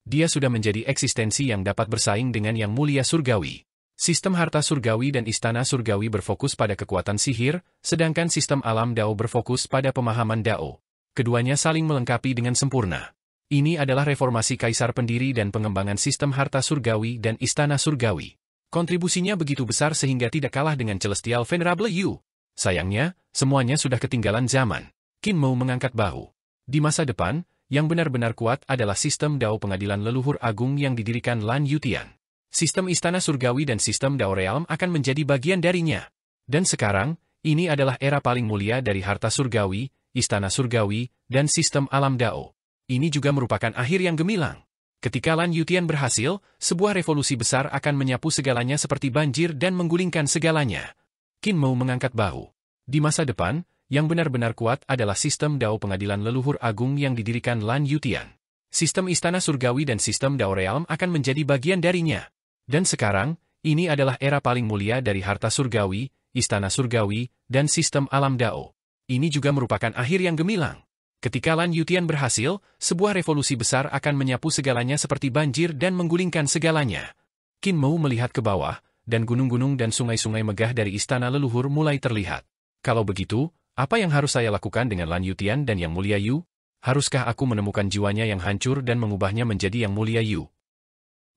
Dia sudah menjadi eksistensi yang dapat bersaing dengan yang mulia surgawi. Sistem harta surgawi dan istana surgawi berfokus pada kekuatan sihir, sedangkan sistem alam Dao berfokus pada pemahaman Dao. Keduanya saling melengkapi dengan sempurna. Ini adalah reformasi kaisar pendiri dan pengembangan sistem harta surgawi dan istana surgawi. Kontribusinya begitu besar sehingga tidak kalah dengan Celestial Venerable Yu. Sayangnya, semuanya sudah ketinggalan zaman. Qin Mo mengangkat bahu. Di masa depan, yang benar-benar kuat adalah sistem Dao pengadilan leluhur agung yang didirikan Lan Yutian. Sistem istana surgawi dan sistem Dao Realm akan menjadi bagian darinya. Dan sekarang, ini adalah era paling mulia dari harta surgawi, istana surgawi, dan sistem alam Dao. Ini juga merupakan akhir yang gemilang. Ketika Lan Yutian berhasil, sebuah revolusi besar akan menyapu segalanya seperti banjir dan menggulingkan segalanya. Qin Mo mengangkat bahu. Di masa depan, yang benar-benar kuat adalah sistem Dao pengadilan leluhur agung yang didirikan Lan Yutian. Sistem istana surgawi dan sistem Dao Realm akan menjadi bagian darinya. Dan sekarang, ini adalah era paling mulia dari harta surgawi, istana surgawi, dan sistem alam Dao. Ini juga merupakan akhir yang gemilang. Ketika Lan Yutian berhasil, sebuah revolusi besar akan menyapu segalanya seperti banjir dan menggulingkan segalanya. Qin Mo melihat ke bawah, dan gunung-gunung dan sungai-sungai megah dari istana leluhur mulai terlihat. Kalau begitu, apa yang harus saya lakukan dengan Lan Yutian dan Yang Mulia Yu? Haruskah aku menemukan jiwanya yang hancur dan mengubahnya menjadi Yang Mulia Yu?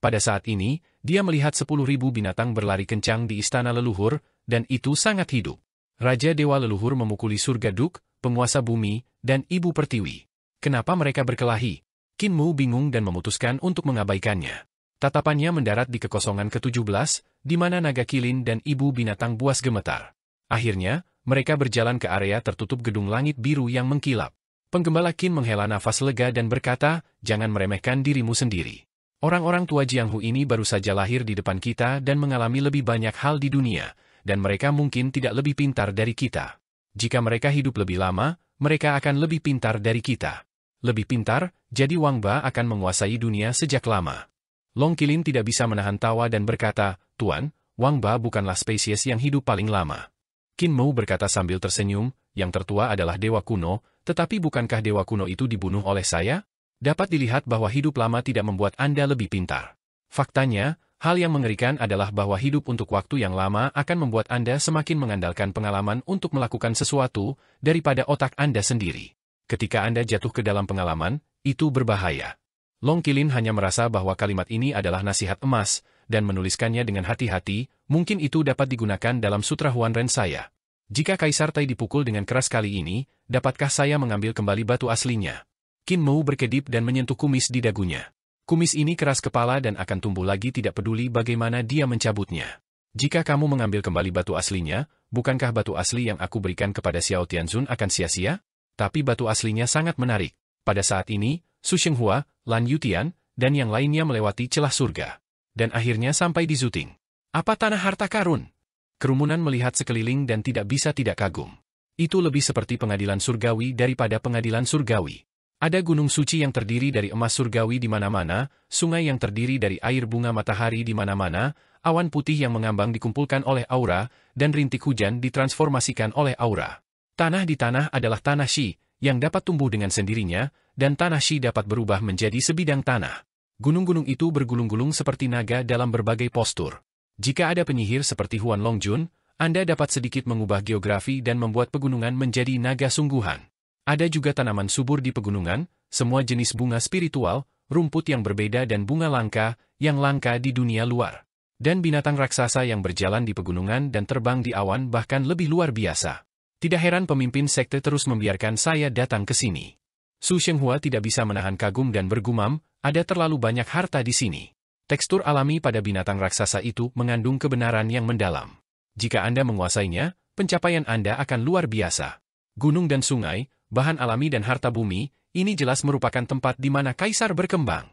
Pada saat ini, dia melihat 10.000 binatang berlari kencang di istana leluhur, dan itu sangat hidup. Raja Dewa Leluhur memukuli surga Duk, penguasa bumi, dan Ibu Pertiwi. Kenapa mereka berkelahi? Qin Mo bingung dan memutuskan untuk mengabaikannya. Tatapannya mendarat di kekosongan ke-17, di mana naga kilin dan ibu binatang buas gemetar. Akhirnya, mereka berjalan ke area tertutup gedung langit biru yang mengkilap. Penggembala Qin menghela nafas lega dan berkata, "Jangan meremehkan dirimu sendiri. Orang-orang tua Jianghu ini baru saja lahir di depan kita dan mengalami lebih banyak hal di dunia, dan mereka mungkin tidak lebih pintar dari kita. Jika mereka hidup lebih lama, mereka akan lebih pintar dari kita. Lebih pintar, jadi Wang Ba akan menguasai dunia sejak lama." Long Qilin tidak bisa menahan tawa dan berkata, "Tuan, Wang Ba bukanlah spesies yang hidup paling lama." Qin Mo berkata sambil tersenyum, "Yang tertua adalah Dewa Kuno, tetapi bukankah Dewa Kuno itu dibunuh oleh saya? Dapat dilihat bahwa hidup lama tidak membuat Anda lebih pintar. Faktanya, hal yang mengerikan adalah bahwa hidup untuk waktu yang lama akan membuat Anda semakin mengandalkan pengalaman untuk melakukan sesuatu daripada otak Anda sendiri. Ketika Anda jatuh ke dalam pengalaman, itu berbahaya." Long Qilin hanya merasa bahwa kalimat ini adalah nasihat emas, dan menuliskannya dengan hati-hati, mungkin itu dapat digunakan dalam Sutra Huan Ren saya. Jika Kaisar Tai dipukul dengan keras kali ini, dapatkah saya mengambil kembali batu aslinya? Qin Mo berkedip dan menyentuh kumis di dagunya. Kumis ini keras kepala dan akan tumbuh lagi tidak peduli bagaimana dia mencabutnya. Jika kamu mengambil kembali batu aslinya, bukankah batu asli yang aku berikan kepada Xiao Tianzun akan sia-sia? Tapi batu aslinya sangat menarik. Pada saat ini, Su Shenghua, Lan Yutian, dan yang lainnya melewati celah surga. Dan akhirnya sampai di Zuting. Apa tanah harta karun? Kerumunan melihat sekeliling dan tidak bisa tidak kagum. Itu lebih seperti pengadilan surgawi daripada pengadilan surgawi. Ada gunung suci yang terdiri dari emas surgawi di mana-mana, sungai yang terdiri dari air bunga matahari di mana-mana, awan putih yang mengambang dikumpulkan oleh aura, dan rintik hujan ditransformasikan oleh aura. Tanah di tanah adalah tanah Shi, yang dapat tumbuh dengan sendirinya, dan tanah Shi dapat berubah menjadi sebidang tanah. Gunung-gunung itu bergulung-gulung seperti naga dalam berbagai postur. Jika ada penyihir seperti Huan Longjun, Anda dapat sedikit mengubah geografi dan membuat pegunungan menjadi naga sungguhan. Ada juga tanaman subur di pegunungan, semua jenis bunga spiritual, rumput yang berbeda dan bunga langka, yang langka di dunia luar. Dan binatang raksasa yang berjalan di pegunungan dan terbang di awan bahkan lebih luar biasa. Tidak heran pemimpin sekte terus membiarkan saya datang ke sini. Su Shenghua tidak bisa menahan kagum dan bergumam, ada terlalu banyak harta di sini. Tekstur alami pada binatang raksasa itu mengandung kebenaran yang mendalam. Jika Anda menguasainya, pencapaian Anda akan luar biasa. Gunung dan sungai, bahan alami dan harta bumi, ini jelas merupakan tempat di mana kaisar berkembang.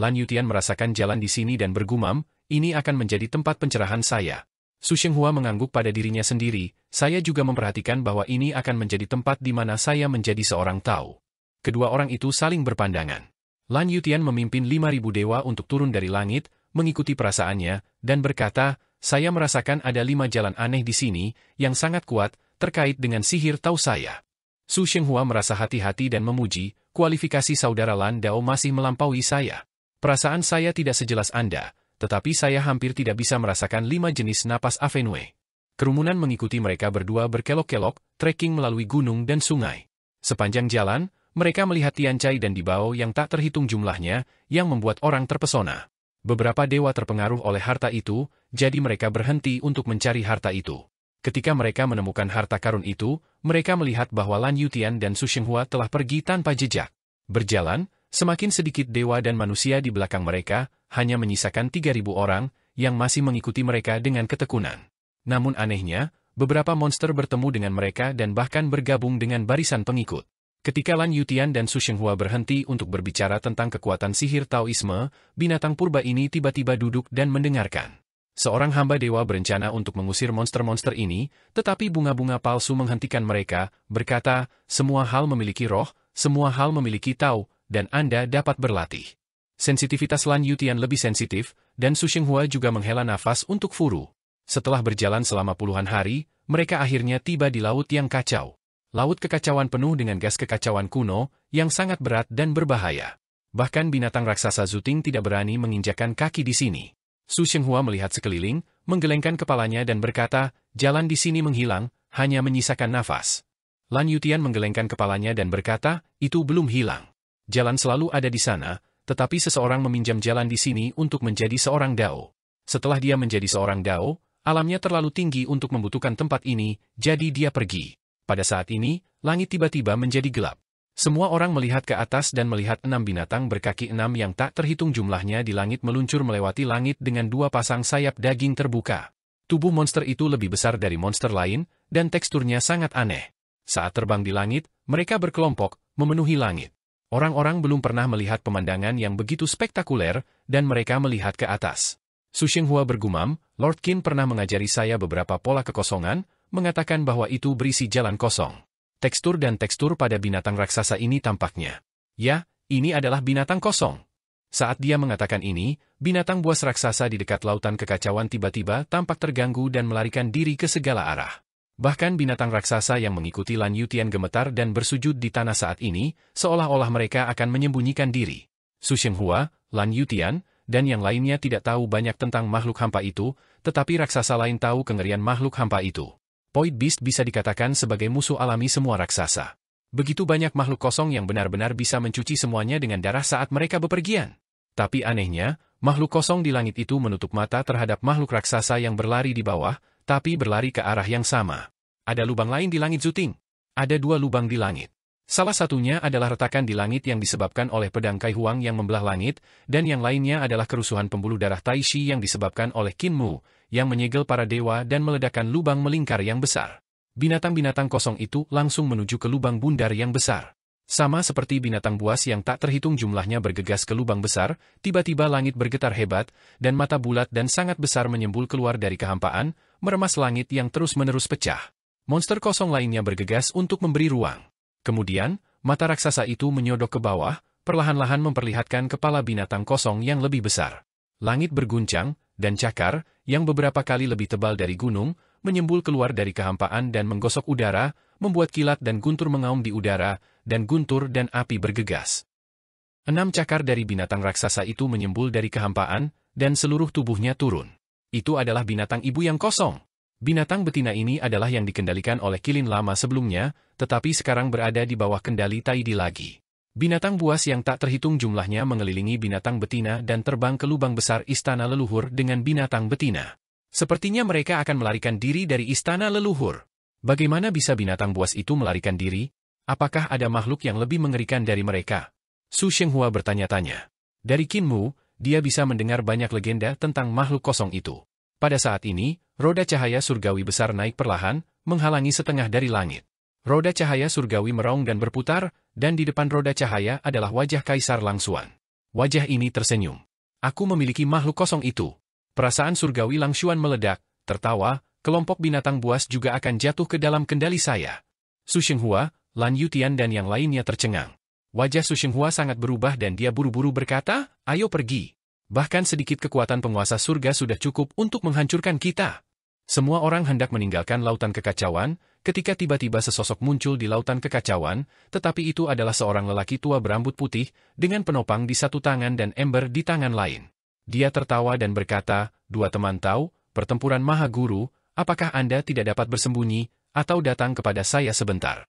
Lan Yutian merasakan jalan di sini dan bergumam, ini akan menjadi tempat pencerahan saya. Su Shenghua mengangguk pada dirinya sendiri, saya juga memperhatikan bahwa ini akan menjadi tempat di mana saya menjadi seorang Tao. Kedua orang itu saling berpandangan. Lan Yutian memimpin 5.000 dewa untuk turun dari langit, mengikuti perasaannya, dan berkata, saya merasakan ada 5 jalan aneh di sini, yang sangat kuat, terkait dengan sihir Tao saya. Su Shenghua merasa hati-hati dan memuji, kualifikasi saudara Lan Dao masih melampaui saya. Perasaan saya tidak sejelas Anda, tetapi saya hampir tidak bisa merasakan 5 jenis napas Avenue. Kerumunan mengikuti mereka berdua berkelok-kelok, trekking melalui gunung dan sungai. Sepanjang jalan, mereka melihat Tianchai dan Dibao yang tak terhitung jumlahnya, yang membuat orang terpesona. Beberapa dewa terpengaruh oleh harta itu, jadi mereka berhenti untuk mencari harta itu. Ketika mereka menemukan harta karun itu, mereka melihat bahwa Lan Yutian dan Su Shenghua telah pergi tanpa jejak. Berjalan, semakin sedikit dewa dan manusia di belakang mereka, hanya menyisakan 3.000 orang, yang masih mengikuti mereka dengan ketekunan. Namun anehnya, beberapa monster bertemu dengan mereka dan bahkan bergabung dengan barisan pengikut. Ketika Lan Yutian dan Su Shenghua berhenti untuk berbicara tentang kekuatan sihir Taoisme, binatang purba ini tiba-tiba duduk dan mendengarkan. Seorang hamba dewa berencana untuk mengusir monster-monster ini, tetapi bunga-bunga palsu menghentikan mereka, berkata, semua hal memiliki roh, semua hal memiliki Tao, dan Anda dapat berlatih. Sensitivitas Lan Yutian lebih sensitif, dan Su Shenghua juga menghela nafas untuk furu. Setelah berjalan selama puluhan hari, mereka akhirnya tiba di laut yang kacau. Laut kekacauan penuh dengan gas kekacauan kuno, yang sangat berat dan berbahaya. Bahkan binatang raksasa Zuting tidak berani menginjakan kaki di sini. Su Shenghua melihat sekeliling, menggelengkan kepalanya dan berkata, jalan di sini menghilang, hanya menyisakan nafas. Lan Yutian menggelengkan kepalanya dan berkata, itu belum hilang. Jalan selalu ada di sana, tetapi seseorang meminjam jalan di sini untuk menjadi seorang Dao. Setelah dia menjadi seorang Dao, alamnya terlalu tinggi untuk membutuhkan tempat ini, jadi dia pergi. Pada saat ini, langit tiba-tiba menjadi gelap. Semua orang melihat ke atas dan melihat 6 binatang berkaki 6 yang tak terhitung jumlahnya di langit meluncur melewati langit dengan 2 pasang sayap daging terbuka. Tubuh monster itu lebih besar dari monster lain, dan teksturnya sangat aneh. Saat terbang di langit, mereka berkelompok, memenuhi langit. Orang-orang belum pernah melihat pemandangan yang begitu spektakuler, dan mereka melihat ke atas. Su Shenghua bergumam, Lord Qin pernah mengajari saya beberapa pola kekosongan, mengatakan bahwa itu berisi jalan kosong. Tekstur dan tekstur pada binatang raksasa ini tampaknya. Ya, ini adalah binatang kosong. Saat dia mengatakan ini, binatang buas raksasa di dekat lautan kekacauan tiba-tiba tampak terganggu dan melarikan diri ke segala arah. Bahkan binatang raksasa yang mengikuti Lan Yutian gemetar dan bersujud di tanah saat ini, seolah-olah mereka akan menyembunyikan diri. Su Shenghua, Lan Yutian, dan yang lainnya tidak tahu banyak tentang makhluk hampa itu, tetapi raksasa lain tahu kengerian makhluk hampa itu. Void Beast bisa dikatakan sebagai musuh alami semua raksasa. Begitu banyak makhluk kosong yang benar-benar bisa mencuci semuanya dengan darah saat mereka bepergian. Tapi anehnya, makhluk kosong di langit itu menutup mata terhadap makhluk raksasa yang berlari di bawah, tapi berlari ke arah yang sama. Ada lubang lain di langit Zuting. Ada 2 lubang di langit. Salah satunya adalah retakan di langit yang disebabkan oleh pedang Kai Huang yang membelah langit, dan yang lainnya adalah kerusuhan pembuluh darah Tai Shi yang disebabkan oleh Qin Mu, yang menyegel para dewa dan meledakkan lubang melingkar yang besar. Binatang-binatang kosong itu langsung menuju ke lubang bundar yang besar. Sama seperti binatang buas yang tak terhitung jumlahnya bergegas ke lubang besar, tiba-tiba langit bergetar hebat, dan mata bulat dan sangat besar menyembul keluar dari kehampaan, meremas langit yang terus-menerus pecah. Monster kosong lainnya bergegas untuk memberi ruang. Kemudian, mata raksasa itu menyodok ke bawah, perlahan-lahan memperlihatkan kepala binatang kosong yang lebih besar. Langit berguncang, dan cakar, yang beberapa kali lebih tebal dari gunung, menyembul keluar dari kehampaan dan menggosok udara, membuat kilat dan guntur mengaum di udara, dan guntur dan api bergegas. 6 cakar dari binatang raksasa itu menyembul dari kehampaan, dan seluruh tubuhnya turun. Itu adalah binatang ibu yang kosong. Binatang betina ini adalah yang dikendalikan oleh Kilin lama sebelumnya, tetapi sekarang berada di bawah kendali Taidi lagi. Binatang buas yang tak terhitung jumlahnya mengelilingi binatang betina dan terbang ke lubang besar istana leluhur dengan binatang betina. Sepertinya mereka akan melarikan diri dari istana leluhur. Bagaimana bisa binatang buas itu melarikan diri? Apakah ada makhluk yang lebih mengerikan dari mereka? Su Shenghua bertanya-tanya. Dari Qin Mu, dia bisa mendengar banyak legenda tentang makhluk kosong itu. Pada saat ini, roda cahaya surgawi besar naik perlahan, menghalangi setengah dari langit. Roda cahaya surgawi meraung dan berputar, dan di depan roda cahaya adalah wajah Kaisar Langsuan. Wajah ini tersenyum. Aku memiliki makhluk kosong itu. Perasaan surgawi Langsuan meledak, tertawa, kelompok binatang buas juga akan jatuh ke dalam kendali saya. Su Shenghua, Lan Yutian dan yang lainnya tercengang. Wajah Su Shenghua sangat berubah dan dia buru-buru berkata, ayo pergi. Bahkan sedikit kekuatan penguasa surga sudah cukup untuk menghancurkan kita. Semua orang hendak meninggalkan lautan kekacauan, ketika tiba-tiba sesosok muncul di lautan kekacauan, tetapi itu adalah seorang lelaki tua berambut putih, dengan penopang di satu tangan dan ember di tangan lain. Dia tertawa dan berkata, dua teman tahu, pertempuran Maha Guru, apakah Anda tidak dapat bersembunyi, atau datang kepada saya sebentar?